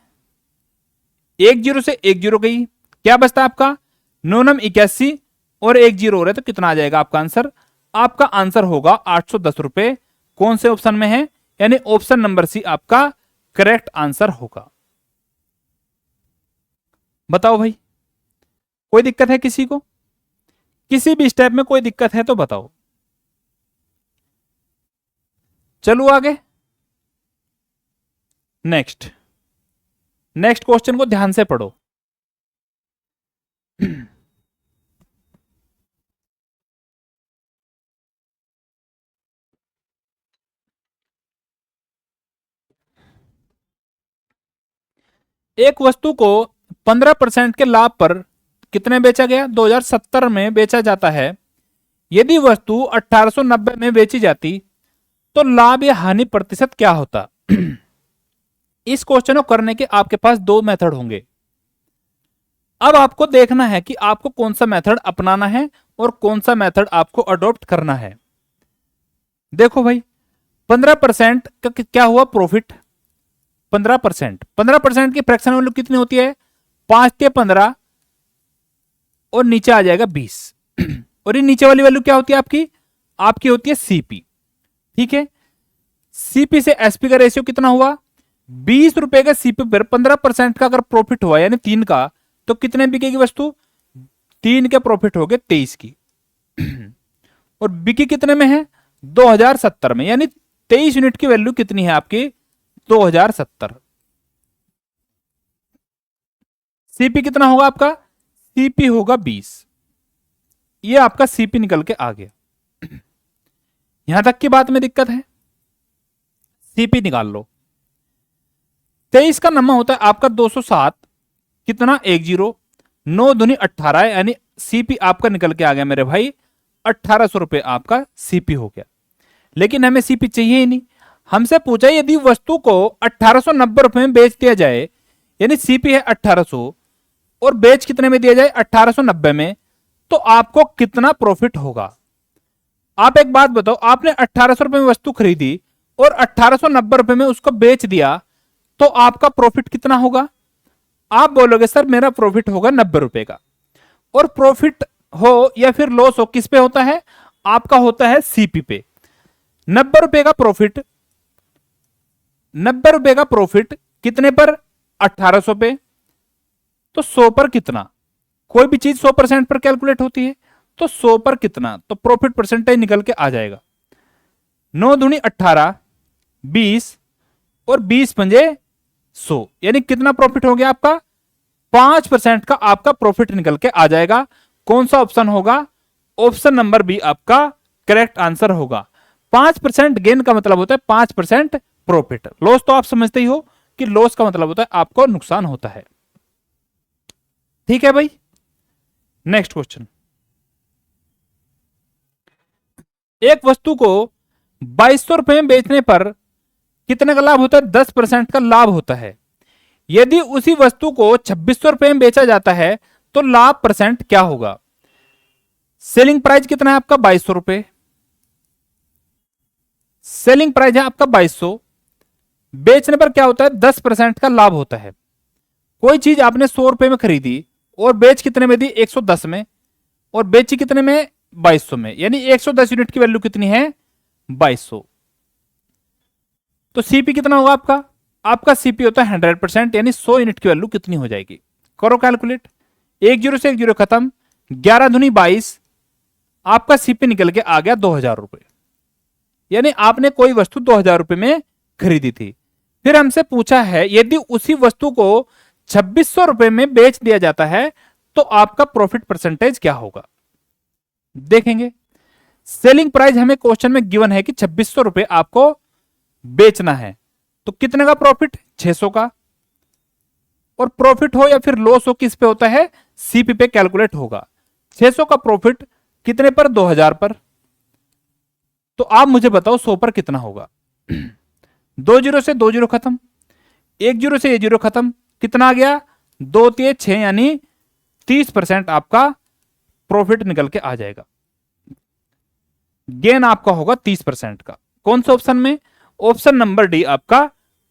1 जीरो से 1 जीरो गई, क्या बचता है आपका? 9 9 81, और 1 जीरो हो रहा है, तो कितना आ जाएगा आपका आंसर? आपका आंसर होगा 810 रुपए। कौन से ऑप्शन में है? यानी ऑप्शन नंबर सी आपका करेक्ट आंसर होगा। बताओ भाई, कोई दिक्कत है किसी को? किसी भी स्टेप में कोई दिक्कत है तो बताओ। चलो आगे। नेक्स्ट क्वेश्चन को ध्यान से पढ़ो। एक वस्तु को 15% के लाभ पर कितने बेचा गया? 2070 में बेचा जाता है। यदि वस्तु 1890 में बेची जाती तो लाभ या हानि प्रतिशत क्या होता? इस क्वेश्चन को करने के आपके पास दो मेथड होंगे। अब आपको देखना है कि आपको कौन सा मेथड अपनाना है और कौन सा मेथड आपको अडॉप्ट करना है। देखो भाई, 15% का क्या हुआ? प्रॉफिट 15% की फ्रैक्शन वैल्यू कितनी होती है? 5 के 15, और नीचे आ जाएगा 20। और ये नीचे वाली वैल्यू क्या होती है आपकी? आपकी होती है सीपी। ठीक है, सीपी से एसपी का रेशियो कितना हुआ? 20 रुपए का सीपी पर 15% का अगर प्रॉफिट हुआ, यानी 3 का, तो कितने बिकेगी वस्तु? 3 के प्रॉफिट हो गए 23 की। और बिकी कितने में है? 2070 में, यानी 23 यूनिट की वैल्यू कितनी है आपकी? 2070। सीपी कितना होगा आपका? सीपी होगा 20। ये आपका सीपी निकल के आ गया। यहां तक की बात में दिक्कत है? सीपी निकाल लो। 23 का नंबर होता है आपका 207, कितना 10, 9 दूनी 18, यानी सीपी आपका निकल के आ गया मेरे भाई 1800 रुपए आपका सीपी हो गया। लेकिन हमें सीपी चाहिए ही नहीं। हमसे पूछा यदि वस्तु को 1890 रुपए में बेच दिया जाए, यानी सीपी है 1800 और बेच कितने में दिया जाए 1890 में, तो आपको कितना प्रॉफिट होगा? आप एक बात बताओ, आपने 1800 रुपए में वस्तु खरीदी और 1890 रुपए में उसको बेच दिया, तो आपका प्रॉफिट कितना होगा? आप बोलोगे सर मेरा प्रॉफिट होगा 90 रुपए का। और प्रॉफिट हो या फिर लॉस हो, किस पे होता है? आपका होता है सीपी पे। 90 रुपए का प्रॉफिट, 90 रुपए का प्रॉफिट कितने पर? 1800 पे। तो 100 पर कितना? कोई भी चीज 100% पर कैलकुलेट होती है, तो 100 पर कितना? तो प्रॉफिट परसेंटेज निकल के आ जाएगा 9 दूनी 18, 20 और 20 पंजे 100, यानी कितना प्रॉफिट हो गया आपका? 5% का आपका प्रॉफिट निकल के आ जाएगा। कौन सा ऑप्शन होगा? ऑप्शन नंबर बी आपका करेक्ट आंसर होगा। 5% गेन का मतलब होता है 5% प्रॉफिट। लॉस तो आप समझते ही हो कि लॉस का मतलब होता है आपको नुकसान होता है। ठीक है भाई, नेक्स्ट क्वेश्चन। एक वस्तु को 2200 रुपए में बेचने पर कितने का लाभ होता है? 10% का लाभ होता है। यदि उसी वस्तु को 2600 रुपए में बेचा जाता है तो लाभ परसेंट क्या होगा? सेलिंग प्राइस कितना है आपका? 2200 रुपए। सेलिंग प्राइस है आपका 2200। बेचने पर क्या होता है? 10% का लाभ होता है। कोई चीज आपने 100 रुपए में खरीदी और बेच कितने में दी? 110 में। और बेची कितने में? 2200 में, यानी 110 यूनिट की वैल्यू कितनी है? 2200। तो सीपी कितना होगा आपका? आपका सीपी होता है 100%, यानी 100 यूनिट की वैल्यू कितनी हो जाएगी? करो कैलकुलेट। 10 से 10 खत्म, 11 दूनी 22, आपका सीपी निकल के आ गया 2000 रुपए। यानी आपने कोई वस्तु 2000 रुपए में खरीदी थी। फिर हमसे पूछा है यदि उसी वस्तु को 2600 रुपए में बेच दिया जाता है तो आपका प्रॉफिट परसेंटेज क्या होगा? देखेंगे। सेलिंग प्राइस हमें क्वेश्चन में गिवन है कि 2600 रुपए आपको बेचना है, तो कितने का प्रॉफिट? 600 का। और प्रॉफिट हो या फिर लॉस हो, किस पे होता है? सीपी पे कैलकुलेट होगा। 600 का प्रॉफिट कितने पर? 2000 पर। तो आप मुझे बताओ 100 पर कितना होगा? 20 से 20 खत्म, 10 से 10 खत्म, कितना आ गया? 2 3 6, यानी 30% आपका प्रॉफिट निकल के आ जाएगा। गेन आपका होगा 30% का। कौन से ऑप्शन में? ऑप्शन नंबर डी आपका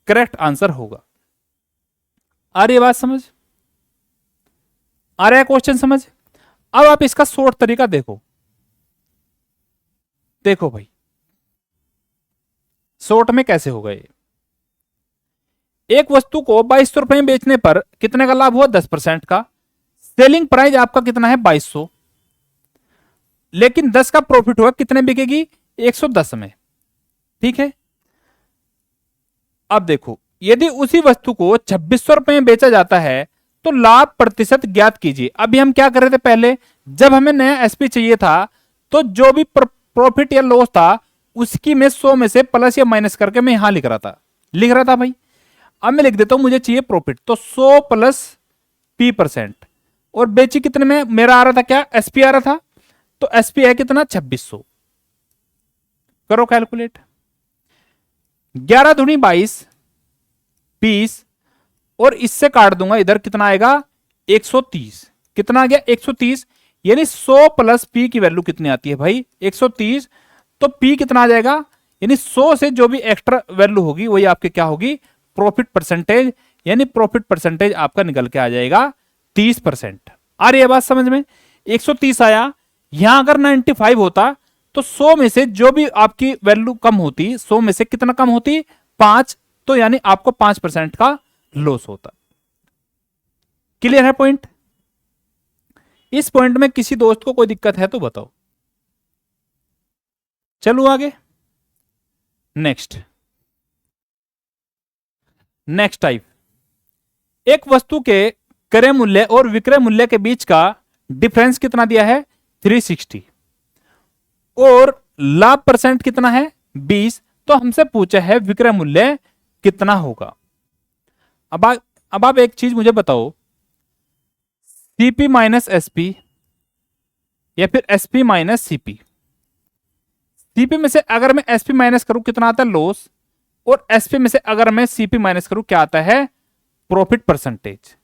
करेक्ट आंसर होगा। आ रही है बात समझ? आ रहा है क्वेश्चन समझ? अब आप इसका शॉर्ट तरीका देखो। देखो भाई शॉर्ट में कैसे होगा ये। एक वस्तु को 2200 रुपए में बेचने पर कितने का लाभ हुआ? 10% का। सेलिंग प्राइस आपका कितना है? 2200। लेकिन 10 का प्रॉफिट हुआ, कितने बिकेगी? 110 में। ठीक है। अब देखो यदि उसी वस्तु को 2600 रुपए में बेचा जाता है तो लाभ प्रतिशत ज्ञात कीजिए। अभी हम क्या कर रहे थे पहले, जब हमें नया एसपी चाहिए था तो जो भी प्रॉफिट या लॉस था उसकी मैं 100 में से प्लस या माइनस करके मैं यहां लिख रहा था भाई। अब मैं लिख देता हूं मुझे चाहिए प्रॉफिट, तो 100 प्लस पी परसेंट। और बेची कितने में मेरा आ रहा था? क्या एसपी आ रहा था? तो एसपी है कितना? 2600। करो कैलकुलेट। 11 दूनी 22, 20 और इससे काट दूंगा इधर, कितना आएगा? 130। कितना आ गया? 130। यानी 100 प्लस पी की वैल्यू कितनी आती है भाई? 130। तो पी कितना आ जाएगा? यानी 100 से जो भी एक्स्ट्रा वैल्यू होगी वही आपके क्या होगी? Profit percentage. यानी प्रॉफिट परसेंटेज आपका निकल के आ जाएगा 30%। आ रही है बात समझ में? 130 आया, यहां अगर 95 होता तो 100 में से जो भी आपकी वैल्यू कम होती, 100 में से कितना कम होती? 5। तो यानी आपको 5% का लॉस होता। क्लियर है पॉइंट? इस पॉइंट में किसी दोस्त को कोई दिक्कत है तो बताओ। चलो आगे। Next type. एक वस्तु के क्रय मूल्य और विक्रय मूल्य के बीच का डिफरेंस कितना दिया है? 360 और लाभ परसेंट कितना है 20। तो हमसे पूछा है विक्रय मूल्य कितना होगा। अब आप एक चीज मुझे बताओ, सीपी माइनस एसपी या फिर एसपी माइनस सीपी। सीपी में से अगर मैं एसपी माइनस करूं कितना आता है लॉस, और एसपी में से अगर मैं सीपी माइनस करूं क्या आता है प्रॉफिट परसेंटेज।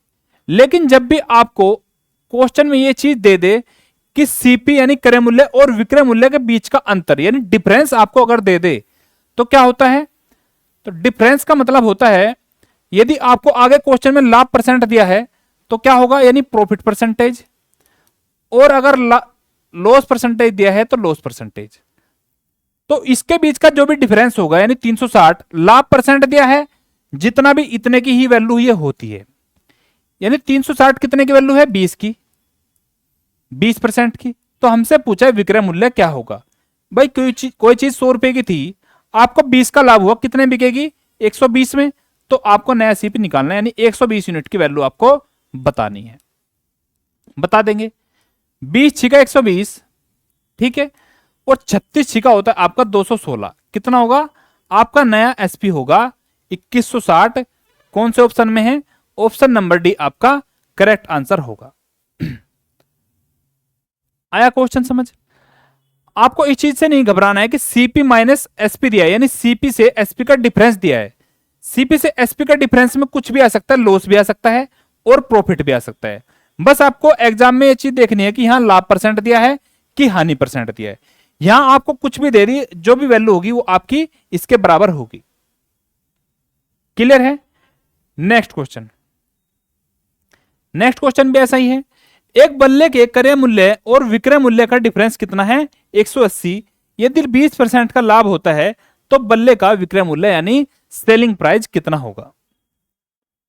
लेकिन जब भी आपको क्वेश्चन में ये चीज दे दे कि सीपी यानी क्रय मूल्य और विक्रय मूल्य के बीच का अंतर यानी डिफरेंस आपको अगर दे दे तो क्या होता है, तो डिफरेंस का मतलब होता है यदि आपको आगे क्वेश्चन में लाभ परसेंट दिया है तो क्या होगा यानी प्रॉफिट परसेंटेज, और अगर लॉस परसेंटेज दिया है तो लॉस परसेंटेज। तो इसके बीच का जो भी डिफरेंस होगा यानी 360 लाभ परसेंट दिया है जितना भी इतने की ही वैल्यू ये होती है, यानी 360 कितने की वैल्यू है 20 की, 20% की। तो हमसे पूछा है विक्रय मूल्य क्या होगा। भाई कोई चीज 100 रुपए की थी, आपको 20 का लाभ हुआ, कितने बिकेगी 120 में। तो आपको नया सीपी निकालना है यानी 120 यूनिट की वैल्यू आपको बतानी है। बता देंगे 20 छिका 120, ठीक है, और 36 छिका होता है आपका 216। कितना होगा आपका नया एसपी होगा 2160। कौन से ऑप्शन में है, ऑप्शन नंबर डी आपका करेक्ट आंसर होगा। आया क्वेश्चन समझ। आपको इस चीज से नहीं घबराना है कि सीपी माइनस एसपी दिया है यानी सीपी से एसपी का डिफरेंस दिया है। सीपी से एसपी का डिफरेंस में कुछ भी आ सकता है, लॉस भी आ सकता है और प्रॉफिट भी आ सकता है। बस आपको एग्जाम में ये चीज देखनी है कि यहां लाभ परसेंट दिया है कि हानि परसेंट दिया है। यहां आपको कुछ भी दे दी, जो भी वैल्यू होगी वो आपकी इसके बराबर होगी। क्लियर है। नेक्स्ट क्वेश्चन, नेक्स्ट क्वेश्चन भी ऐसा ही है। एक बल्ले के क्रय मूल्य और विक्रय मूल्य का डिफरेंस कितना है 180। यदि 20% का लाभ होता है तो बल्ले का विक्रय मूल्य यानी सेलिंग प्राइस कितना होगा।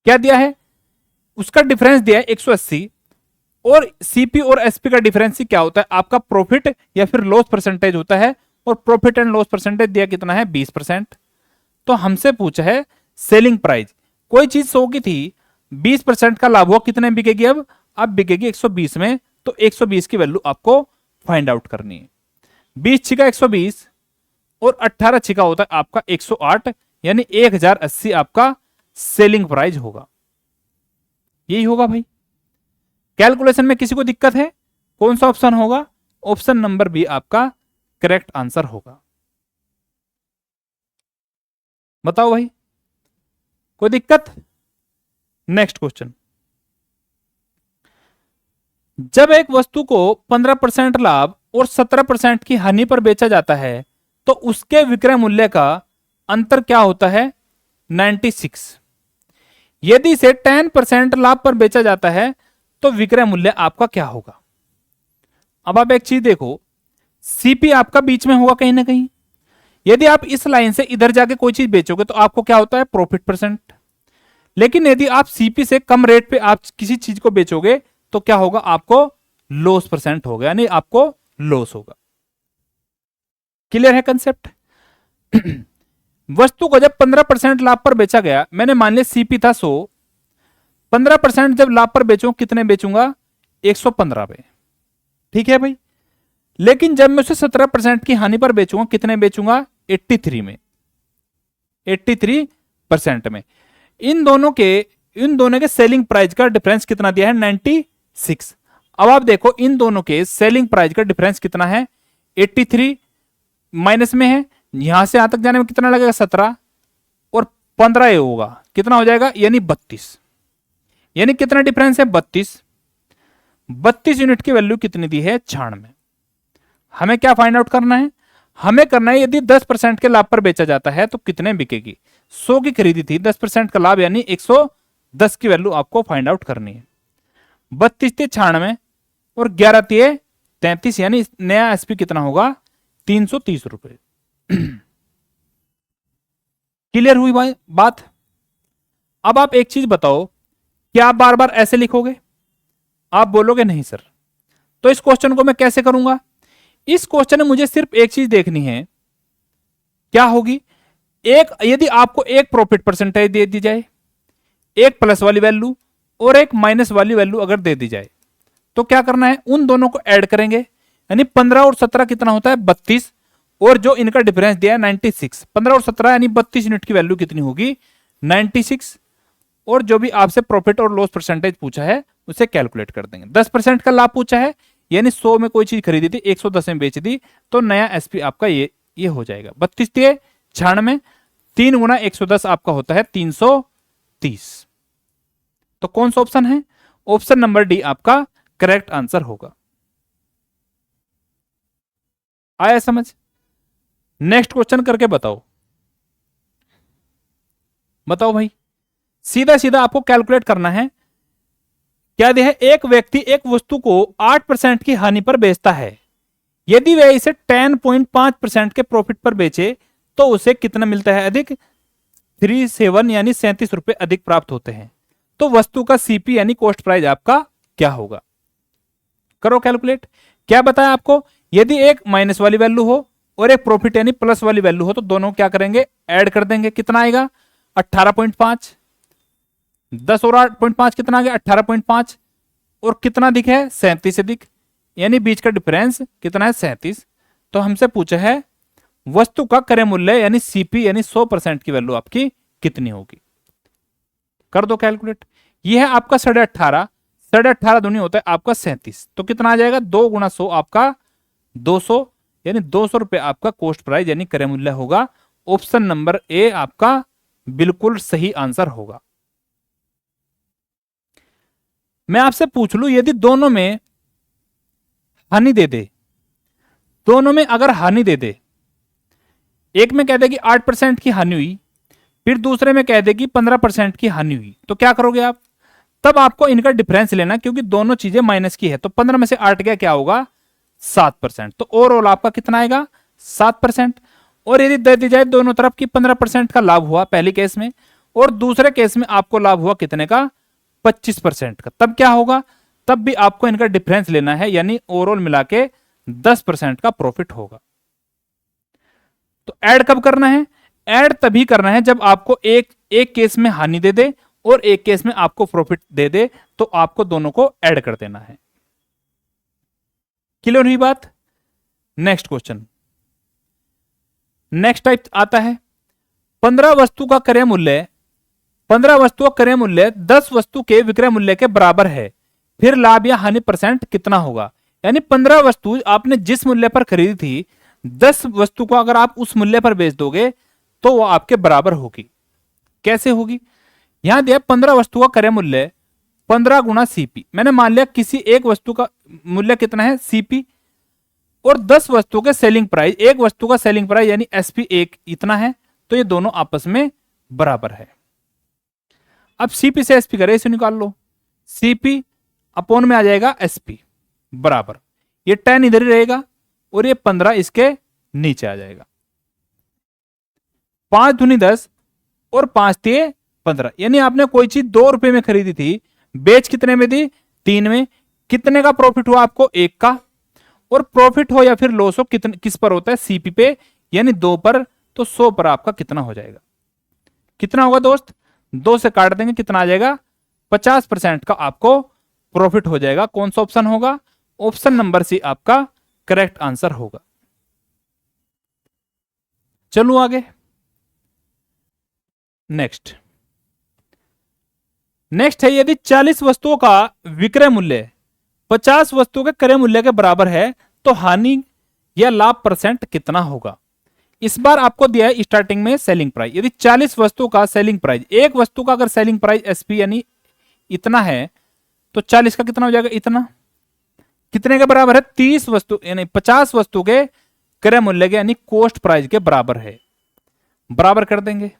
क्या दिया है, उसका डिफरेंस दिया है 180, और सीपी और एसपी का डिफरेंस ही क्या होता है आपका प्रॉफिट या फिर लॉस परसेंटेज होता है, और प्रॉफिट एंड लॉस परसेंटेज दिया कितना है 20%। तो हमसे पूछा है सेलिंग प्राइस, कोई चीज 100 की थी, 20% का लाभ हुआ, कितने बिकेगी अब बिकेगी 120 में। तो 120 की वैल्यू आपको फाइंड आउट करनी है। 20 छिका 120 और 18 छिका होता है आपका 108, यानी 1080 आपका सेलिंग प्राइस होगा। यही होगा भाई। कैलकुलेशन में किसी को दिक्कत है, कौन सा ऑप्शन होगा, ऑप्शन नंबर बी आपका करेक्ट आंसर होगा। बताओ भाई, कोई दिक्कत। नेक्स्ट क्वेश्चन, जब एक वस्तु को 15% लाभ और 17% की हानि पर बेचा जाता है तो उसके विक्रय मूल्य का अंतर क्या होता है 96। यदि इसे 10% लाभ पर बेचा जाता है तो विक्रय मूल्य आपका क्या होगा। अब आप एक चीज देखो, सीपी आपका बीच में होगा कहीं ना कहीं। यदि आप इस लाइन से इधर जाके कोई चीज बेचोगे तो आपको क्या होता है प्रॉफिट परसेंट, लेकिन यदि आप सीपी से कम रेट पे आप किसी चीज को बेचोगे तो क्या होगा आपको लॉस परसेंट होगा, यानी आपको लॉस होगा। क्लियर है कंसेप्ट। वस्तु को जब 15% लाभ पर बेचा गया, मैंने मान लिया सीपी था 100, 15% जब लाभ पर बेचूं कितने बेचूंगा 115 पे, ठीक है भाई। लेकिन जब मैं उसे 17% की हानि पर बेचूंगा कितने बेचूंगा 83 में, 83% में। इन दोनों के सेलिंग प्राइस का डिफरेंस कितना दिया है 96। अब आप देखो इन दोनों के सेलिंग प्राइस का डिफरेंस कितना है 83 माइनस में है, यहां से यहां तक जाने में कितना लगेगा 17 और 15 ये होगा, कितना हो जाएगा यानी 32। यानी कितना डिफरेंस है 32 यूनिट की वैल्यू कितनी दी है 96। हमें क्या फाइंड आउट करना है, हमें करना है यदि 10% के लाभ पर बेचा जाता है तो कितने बिकेगी। 100 की खरीदी थी, 10% का लाभ यानी 110 की वैल्यू आपको फाइंड आउट करनी है। 32 थे 96 और 11 थे 33, यानी नया एसपी कितना होगा 330 रुपए। क्लियर हुई भाई बात। अब आप एक चीज बताओ, क्या आप बार बार ऐसे लिखोगे, आप बोलोगे नहीं सर, तो इस क्वेश्चन को मैं कैसे करूंगा। इस क्वेश्चन में मुझे सिर्फ एक चीज देखनी है, क्या होगी, एक यदि आपको एक प्रॉफिट परसेंटेज दे दी जाए, एक प्लस वाली वैल्यू और एक माइनस वाली वैल्यू अगर दे दी जाए तो क्या करना है, उन दोनों को ऐड करेंगे, यानी 15 और 17 कितना होता है 32, और जो इनका डिफरेंस दिया है 96, 15 और 17 यानी 32 यूनिट की वैल्यू कितनी होगी 96। और जो भी आपसे प्रॉफिट और लॉस परसेंटेज पूछा है उसे कैलकुलेट कर देंगे। 10% का लाभ पूछा है, यानी 100 में कोई चीज खरीदी थी 110 में बेच दी, तो नया एसपी आपका ये हो जाएगा 32 दिए 96, 3 गुना 110 आपका होता है 330। तो कौन सा ऑप्शन है, ऑप्शन नंबर डी आपका करेक्ट आंसर होगा। आया समझ? नेक्स्ट क्वेश्चन करके बताओ, बताओ भाई। सीधा सीधा आपको कैलकुलेट करना है। क्या दिया है, एक व्यक्ति एक वस्तु को 8% की हानि पर बेचता है, यदि वह इसे 10.5% के प्रॉफिट पर बेचे तो उसे कितना मिलता है अधिक, 37 यानी 37 रुपए अधिक प्राप्त होते हैं। तो वस्तु का सीपी यानी कॉस्ट प्राइस आपका क्या होगा, करो कैलकुलेट। क्या बताया आपको, यदि एक माइनस वाली वैल्यू हो और एक प्रॉफिट यानी प्लस वाली वैल्यू हो तो दोनों क्या करेंगे, ऐड कर देंगे। कितना आएगा 18.5, 10 और 8.5 कितना आ गया 18.5, और कितना दिख है 37 अधिक, यानी बीच का डिफरेंस कितना है 37। तो हमसे पूछा है वस्तु का क्रय मूल्य यानी सीपी यानी 100% की वैल्यू आपकी कितनी होगी, कर दो कैलकुलेट। यह है आपका 18.5, 18.5 दूनी होता है आपका 37, तो कितना आ जाएगा 2 गुना 100 आपका 200, यानी 200 रुपए आपका कॉस्ट प्राइस यानी क्रय मूल्य होगा। ऑप्शन नंबर ए आपका बिल्कुल सही आंसर होगा। मैं आपसे पूछ लू यदि दोनों में हानि दे दे, दोनों में अगर हानि दे दे, एक में कह दे कि 8% की हानि हुई, फिर दूसरे में कह दे कि 15% की हानि हुई, तो क्या करोगे आप, तब आपको इनका डिफरेंस लेना क्योंकि दोनों चीजें माइनस की है। तो 15 में से 8 गया क्या होगा 7%, तो ओवरऑल आपका कितना आएगा 7%। और यदि दे दी जाए दोनों तरफ की 15% का लाभ हुआ पहले केस में, और दूसरे केस में आपको लाभ हुआ कितने का 25% का, तब क्या होगा, तब भी आपको इनका डिफरेंस लेना है, यानी ओवरऑल मिला के 10% का प्रॉफिट होगा। तो ऐड कब करना है, ऐड तभी करना है जब आपको एक केस में हानि दे दे और एक केस में आपको प्रॉफिट दे दे, तो आपको दोनों को ऐड कर देना है। क्लियर हुई बात? नेक्स्ट क्वेश्चन, नेक्स्ट टाइप आता है 15 वस्तु का क्रय मूल्य, 15 वस्तु का क्रय मूल्य 10 वस्तु के विक्रय मूल्य के बराबर है, फिर लाभ या हानि परसेंट कितना होगा। यानी 15 वस्तु आपने जिस मूल्य पर खरीदी थी, 10 वस्तु को अगर आप उस मूल्य पर बेच दोगे तो वो आपके बराबर होगी। कैसे होगी, यहां दिया 15 वस्तु का क्रय मूल्य 15 गुना सीपी, मैंने मान लिया किसी एक वस्तु का मूल्य कितना है सीपी, और 10 वस्तु के सेलिंग प्राइस, एक वस्तु का सेलिंग प्राइस यानी एसपी एक इतना है, तो ये दोनों आपस में बराबर है। अब सीपी से एसपी का रेशियो निकाल लो, सीपी अपॉन में आ जाएगा एसपी बराबर, ये 10 इधर ही रहेगा और ये 15 इसके नीचे आ जाएगा। 5 दूनी 10 और 5 दिए 15, यानी आपने कोई चीज 2 रुपए में खरीदी थी, बेच कितने में दी 3 में, कितने का प्रॉफिट हुआ आपको 1 का, और प्रॉफिट हो या फिर लॉस हो कितने किस पर होता है सीपी पे, यानी 2 पर, तो 100 पर आपका कितना हो जाएगा, कितना होगा दोस्त, 2 से काट देंगे कितना आ जाएगा 50% का आपको प्रॉफिट हो जाएगा। कौन सा ऑप्शन होगा, ऑप्शन नंबर सी आपका करेक्ट आंसर होगा। चलो आगे, नेक्स्ट है यदि 40 वस्तुओं का विक्रय मूल्य 50 वस्तुओं के क्रय मूल्य के बराबर है तो हानि या लाभ परसेंट कितना होगा। इस बार आपको दिया है स्टार्टिंग में सेलिंग प्राइस, यदि 40 वस्तु का सेलिंग प्राइस, एक वस्तु का अगर सेलिंग प्राइस एसपी यानी इतना है तो 40 का कितना हो जाएगा इतना, कितने के बराबर है 30 वस्तु यानी 50 वस्तु के क्रय मूल्य के यानी कॉस्ट प्राइस के बराबर है, बराबर कर देंगे।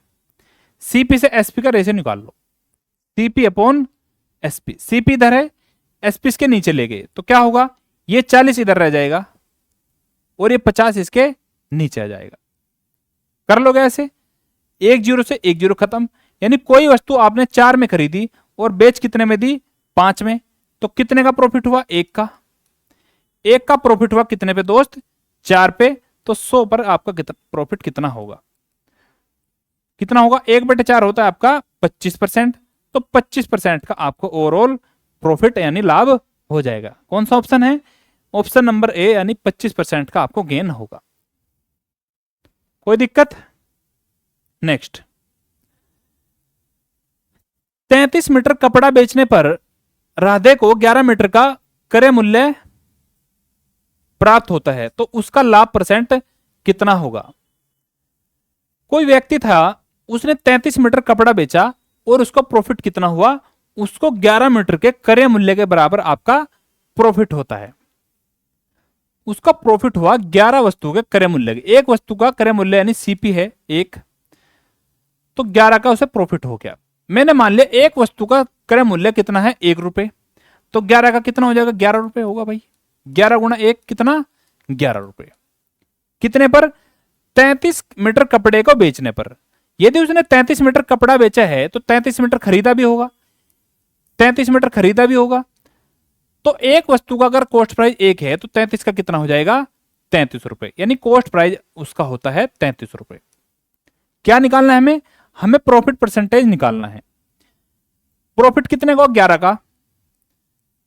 सीपी से एसपी का रेशियो निकाल लो, सीपी अपॉन एसपी, सीपी इधर है एसपी इसके नीचे ले गए तो क्या होगा, ये 40 इधर रह जाएगा और ये 50 इसके नीचे आ जाएगा। कर लोगे ऐसे, 1 जीरो से 1 जीरो खत्म, यानी कोई वस्तु आपने 4 में खरीदी और बेच कितने में दी 5 में, तो कितने का प्रॉफिट हुआ 1 का, 1 का प्रॉफिट हुआ कितने पे दोस्त 4 पे, तो 100 पर आपका कितना प्रॉफिट कितना होगा, कितना होगा 1/4 होता है आपका 25%, तो 25% का आपको ओवरऑल प्रॉफिट यानी लाभ हो जाएगा। कौन सा ऑप्शन है, ऑप्शन नंबर ए यानी 25% का आपको गेन होगा। कोई दिक्कत? नेक्स्ट, 33 मीटर कपड़ा बेचने पर राधे को 11 मीटर का क्रय मूल्य प्राप्त होता है, तो उसका लाभ परसेंट कितना होगा? कोई व्यक्ति था, उसने 33 मीटर कपड़ा बेचा और उसका प्रॉफिट कितना हुआ? उसको 11 मीटर के क्रय मूल्य के बराबर आपका प्रॉफिट होता है। उसका प्रॉफिट हुआ 11 वस्तु के क्रय मूल्य के। एक वस्तु का क्रय मूल्य यानी सीपी है एक, तो 11 का उसे प्रॉफिट हो गया। मैंने मान लिया एक वस्तु का क्रय मूल्य कितना है? 1 रुपए, तो 11 का कितना हो जाएगा? 11 रुपए होगा भाई। 11 गुणा 1 कितना? 11 रुपए। कितने पर? 33 मीटर कपड़े को बेचने पर। यदि उसने 33 मीटर कपड़ा बेचा है तो 33 मीटर खरीदा भी होगा, 33 मीटर खरीदा भी होगा। तो एक वस्तु का अगर कॉस्ट प्राइस 1 है तो 33 का कितना हो जाएगा? 33 रुपए, यानी कॉस्ट प्राइस उसका होता है 33 रुपए। क्या निकालना है हमें? हमें प्रॉफिट परसेंटेज निकालना है। प्रॉफिट कितने का? 11 का।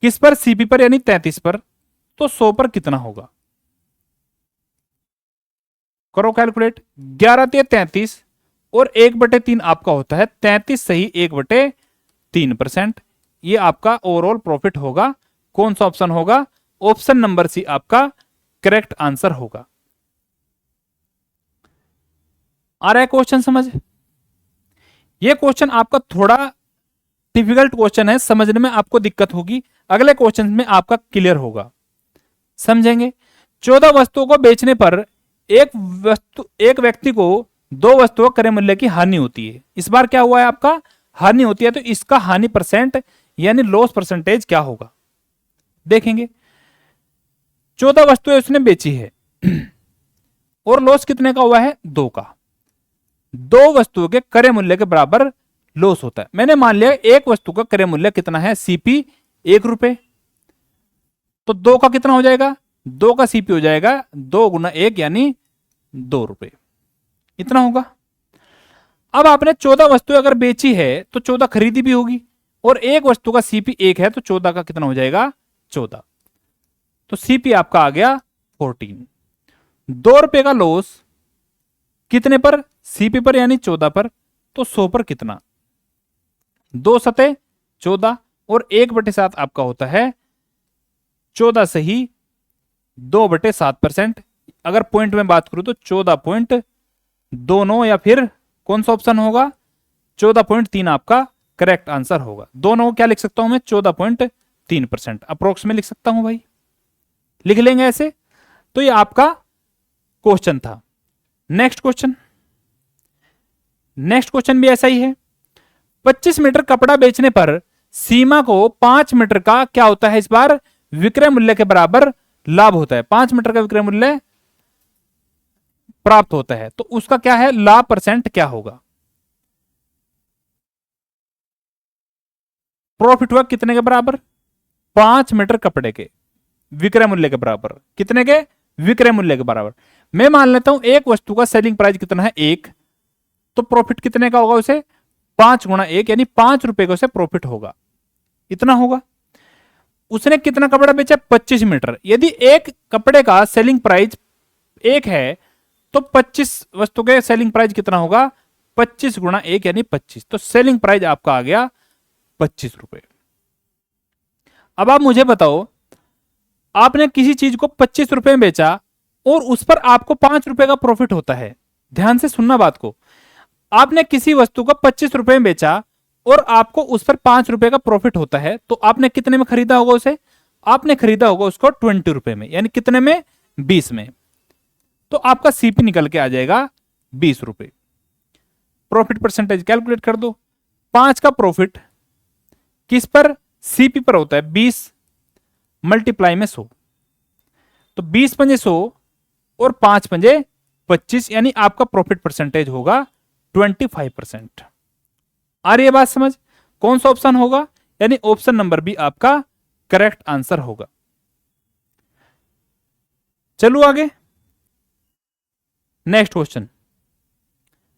किस पर? सीपी पर, यानी 33 पर। तो 100 पर कितना होगा? करो कैलकुलेट। 11 ते 33 और 1/3 आपका होता है 33 सही 1/3%। ये आपका ओवरऑल प्रॉफिट होगा। कौन सा ऑप्शन होगा? ऑप्शन नंबर सी आपका करेक्ट आंसर होगा। आ रहा है क्वेश्चन समझ? ये क्वेश्चन आपका थोड़ा डिफिकल्ट क्वेश्चन है, समझने में आपको दिक्कत होगी। अगले क्वेश्चन में आपका क्लियर होगा, समझेंगे। 14 वस्तुओं को बेचने पर एक व्यक्ति को 2 वस्तुओं क्रय मूल्य की हानि होती है। इस बार क्या हुआ है? आपका हानि होती है, तो इसका हानि परसेंट यानी लॉस परसेंटेज क्या होगा देखेंगे। 14 वस्तुएं उसने बेची है और लॉस कितने का हुआ है? 2 का। 2 वस्तुओं के क्रय मूल्य के बराबर लॉस होता है। मैंने मान लिया एक वस्तु का क्रय मूल्य कितना है? सीपी 1 रुपए, तो 2 का कितना हो जाएगा? 2 का सीपी हो जाएगा 2 गुना 1 यानी 2 रुपए, इतना होगा। अब आपने 14 वस्तुएं अगर बेची है तो 14 खरीदी भी होगी, और एक वस्तु का सीपी 1 है तो 14 का कितना हो जाएगा? 14। तो सीपी आपका आ गया 14। 2 रुपए का लॉस कितने पर? सीपी पर यानी 14 पर। तो 100 पर कितना? 2 सते 14 और 1/7 आपका होता है 14 सही 2/7%। अगर पॉइंट में बात करूं तो 14.29 या फिर कौन सा ऑप्शन होगा? 14.3 आपका करेक्ट आंसर होगा। दोनों क्या लिख सकता हूं मैं? 14.3% अप्रोक्स में लिख सकता हूं भाई, लिख लेंगे ऐसे। तो ये आपका क्वेश्चन था। नेक्स्ट क्वेश्चन भी ऐसा ही है। 25 मीटर कपड़ा बेचने पर सीमा को 5 मीटर का क्या होता है? इस बार विक्रय मूल्य के बराबर लाभ होता है। 5 मीटर का विक्रय मूल्य प्राप्त होता है, तो उसका क्या है? लाभ परसेंट क्या होगा? प्रॉफिट हुआ कितने के बराबर? 5 मीटर कपड़े के विक्रय मूल्य के बराबर। कितने के? विक्रय मूल्य के बराबर। मैं मान लेता हूं एक वस्तु का सेलिंग प्राइस कितना है? 1, तो प्रॉफिट कितने का होगा? उसे 5 गुणा 1 यानी 5 रुपए का उसे प्रॉफिट होगा, इतना होगा। उसने कितना कपड़ा बेचा? 25 मीटर। यदि एक कपड़े का सेलिंग प्राइस 1 है तो 25 वस्तु के सेलिंग प्राइस कितना होगा? 25 गुणा 1 यानी 25। तो सेलिंग प्राइस आपका आ गया 25 रुपए। अब आप मुझे बताओ, आपने किसी चीज को 25 रुपए में बेचा और उस पर आपको 5 रुपए का प्रॉफिट होता है। ध्यान से सुनना बात को। आपने किसी वस्तु को 25 रुपए में बेचा और आपको उस पर 5 रुपए का प्रॉफिट होता है, तो आपने कितने में खरीदा होगा उसे? आपने खरीदा होगा उसको 20 रुपए में, यानी कितने में? 20 में। तो आपका सीपी निकल के आ जाएगा 20 रुपए। प्रॉफिट परसेंटेज कैलकुलेट कर दो। 5 का प्रॉफिट किस पर? सीपी पर होता है 20 मल्टीप्लाई में 100, तो 20 पंजे 100 और 5 पंजे 25, यानी आपका प्रॉफिट परसेंटेज होगा 25%। आ रही है बात समझ? कौन सा ऑप्शन होगा? यानी ऑप्शन नंबर बी आपका करेक्ट आंसर होगा। चलो आगे। Next question.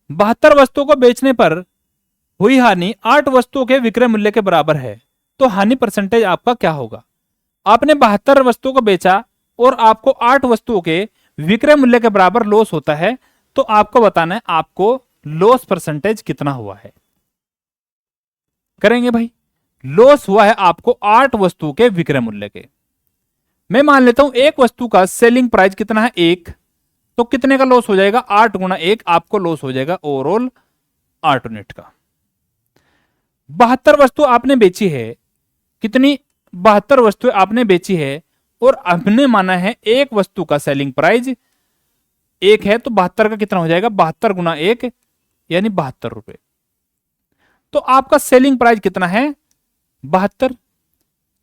72 वस्तुओं को बेचने पर हुई हानि 8 वस्तुओं के विक्रय मूल्य के बराबर है, तो हानि परसेंटेज आपका क्या होगा? आपने 72 वस्तुओं को बेचा और आपको 8 वस्तुओं के विक्रय मूल्य के बराबर लॉस होता है, तो आपको बताना है आपको लॉस परसेंटेज कितना हुआ है। करेंगे भाई। लॉस हुआ है आपको 8 वस्तुओं के विक्रय मूल्य के। मैं मान लेता हूं एक वस्तु का सेलिंग प्राइस कितना है 1, तो कितने का लॉस हो जाएगा 8 गुना 1, आपको लॉस हो जाएगा ओवरऑल 8 यूनिट का। 72 वस्तु आपने बेची है, कितनी 72 वस्तुएं आपने बेची है और हमने माना है एक वस्तु का सेलिंग प्राइस 1 है, तो 72 का कितना हो जाएगा 72 गुना 1 यानी 72 रुपए। तो आपका सेलिंग प्राइस कितना है 72।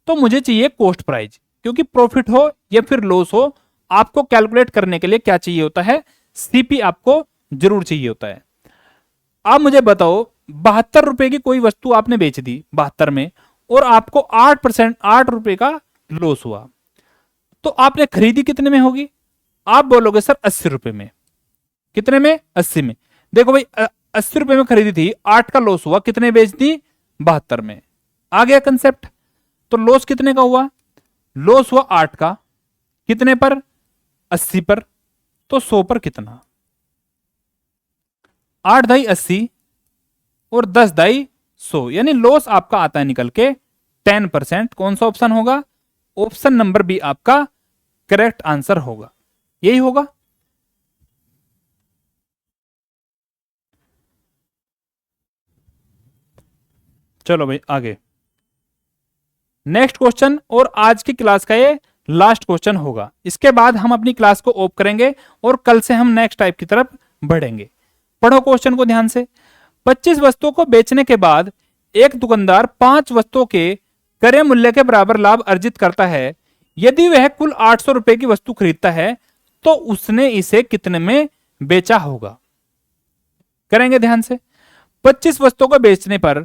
तो मुझे चाहिए कॉस्ट प्राइस, क्योंकि प्रॉफिट हो या फिर लॉस हो आपको कैलकुलेट करने के लिए क्या चाहिए होता है, सीपी आपको जरूर चाहिए होता है। आप मुझे बताओ 72 रुपए की कोई वस्तु आपने बेच दी 72 में और आपको 8% 8 रुपए का लॉस हुआ, तो आपने खरीदी कितने में होगी, आप बोलोगे सर 80 रुपए में। कितने में 80 में। देखो भाई 80 रुपए में खरीदी थी, 8 का लॉस हुआ, कितने बेच दी 72 में। आ गया कंसेप्ट। तो लॉस कितने का हुआ, लॉस हुआ 8 का, कितने पर 80 पर, तो 100 पर कितना 8 दाई 80 और 10 दाई 100, यानी लॉस आपका आता है निकल के 10%। कौन सा ऑप्शन होगा, ऑप्शन नंबर बी आपका करेक्ट आंसर होगा, यही होगा। चलो भाई आगे नेक्स्ट क्वेश्चन, और आज की क्लास का ये लास्ट क्वेश्चन होगा। इसके बाद हम अपनी क्लास को ऑफ करेंगे और कल से हम नेक्स्ट टाइप की तरफ बढ़ेंगे। पढ़ो क्वेश्चन को ध्यान से। 25 वस्तुओं को बेचने के बाद एक दुकानदार 5 वस्तुओं के क्रय मूल्य के बराबर लाभ अर्जित करता है। यदि वह कुल 800 रुपए की वस्तु खरीदता है तो उसने इसे कितने में बेचा होगा। करेंगे ध्यान से। 25 वस्तुओं को बेचने पर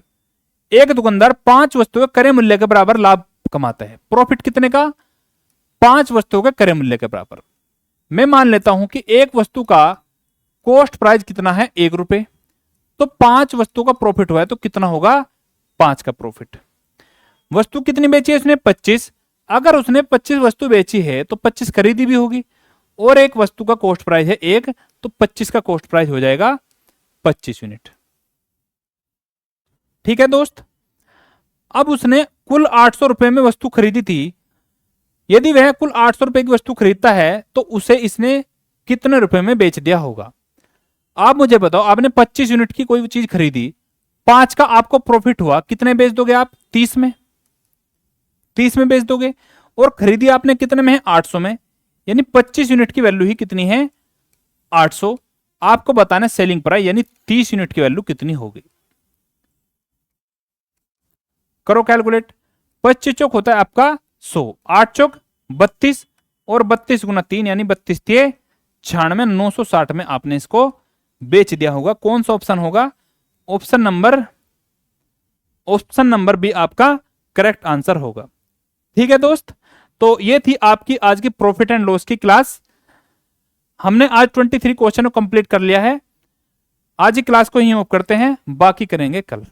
एक दुकानदार 5 वस्तुओं के क्रय मूल्य के बराबर लाभ कमाता है। प्रॉफिट कितने का, 5 वस्तुओं के क्रय मूल्य के बराबर। मैं मान लेता हूं कि एक वस्तु का कॉस्ट प्राइस कितना है 1 रुपए, तो 5 वस्तुओं का प्रॉफिट हुआ है, तो कितना होगा 5 का प्रॉफिट। वस्तु कितनी बेची है उसने 25, अगर उसने 25 वस्तु बेची है तो 25 खरीदी भी होगी, और एक वस्तु का कॉस्ट प्राइस है 1, तो 25 का कॉस्ट प्राइस हो जाएगा 25 यूनिट। ठीक है दोस्त। अब उसने कुल 800 रुपए में वस्तु खरीदी थी। यदि वह कुल 800 रुपए की वस्तु खरीदता है तो उसे इसने कितने रुपए में बेच दिया होगा। आप मुझे बताओ, आपने 25 यूनिट की कोई चीज खरीदी, 5 का आपको प्रॉफिट हुआ, कितने बेच दोगे आप 30 में, 30 में बेच दोगे। और खरीदी आपने कितने में है 800 में, यानी 25 यूनिट की वैल्यू ही कितनी है 800। आपको बताना है सेलिंग प्राइस यानी 30 यूनिट की वैल्यू कितनी होगी। करो कैलकुलेट। 25 चौक होता है आपका 100, 8 चौक 32 और 32 गुना 3 यानी 32 × 96, 960 में आपने इसको बेच दिया होगा। कौन सा ऑप्शन होगा, ऑप्शन नंबर बी आपका करेक्ट आंसर होगा। ठीक है दोस्त। तो ये थी आपकी आज की प्रॉफिट एंड लॉस की क्लास। हमने आज 23 क्वेश्चन को कंप्लीट कर लिया है। आज ही क्लास को यहीं ऑफ करते हैं, बाकी करेंगे कल।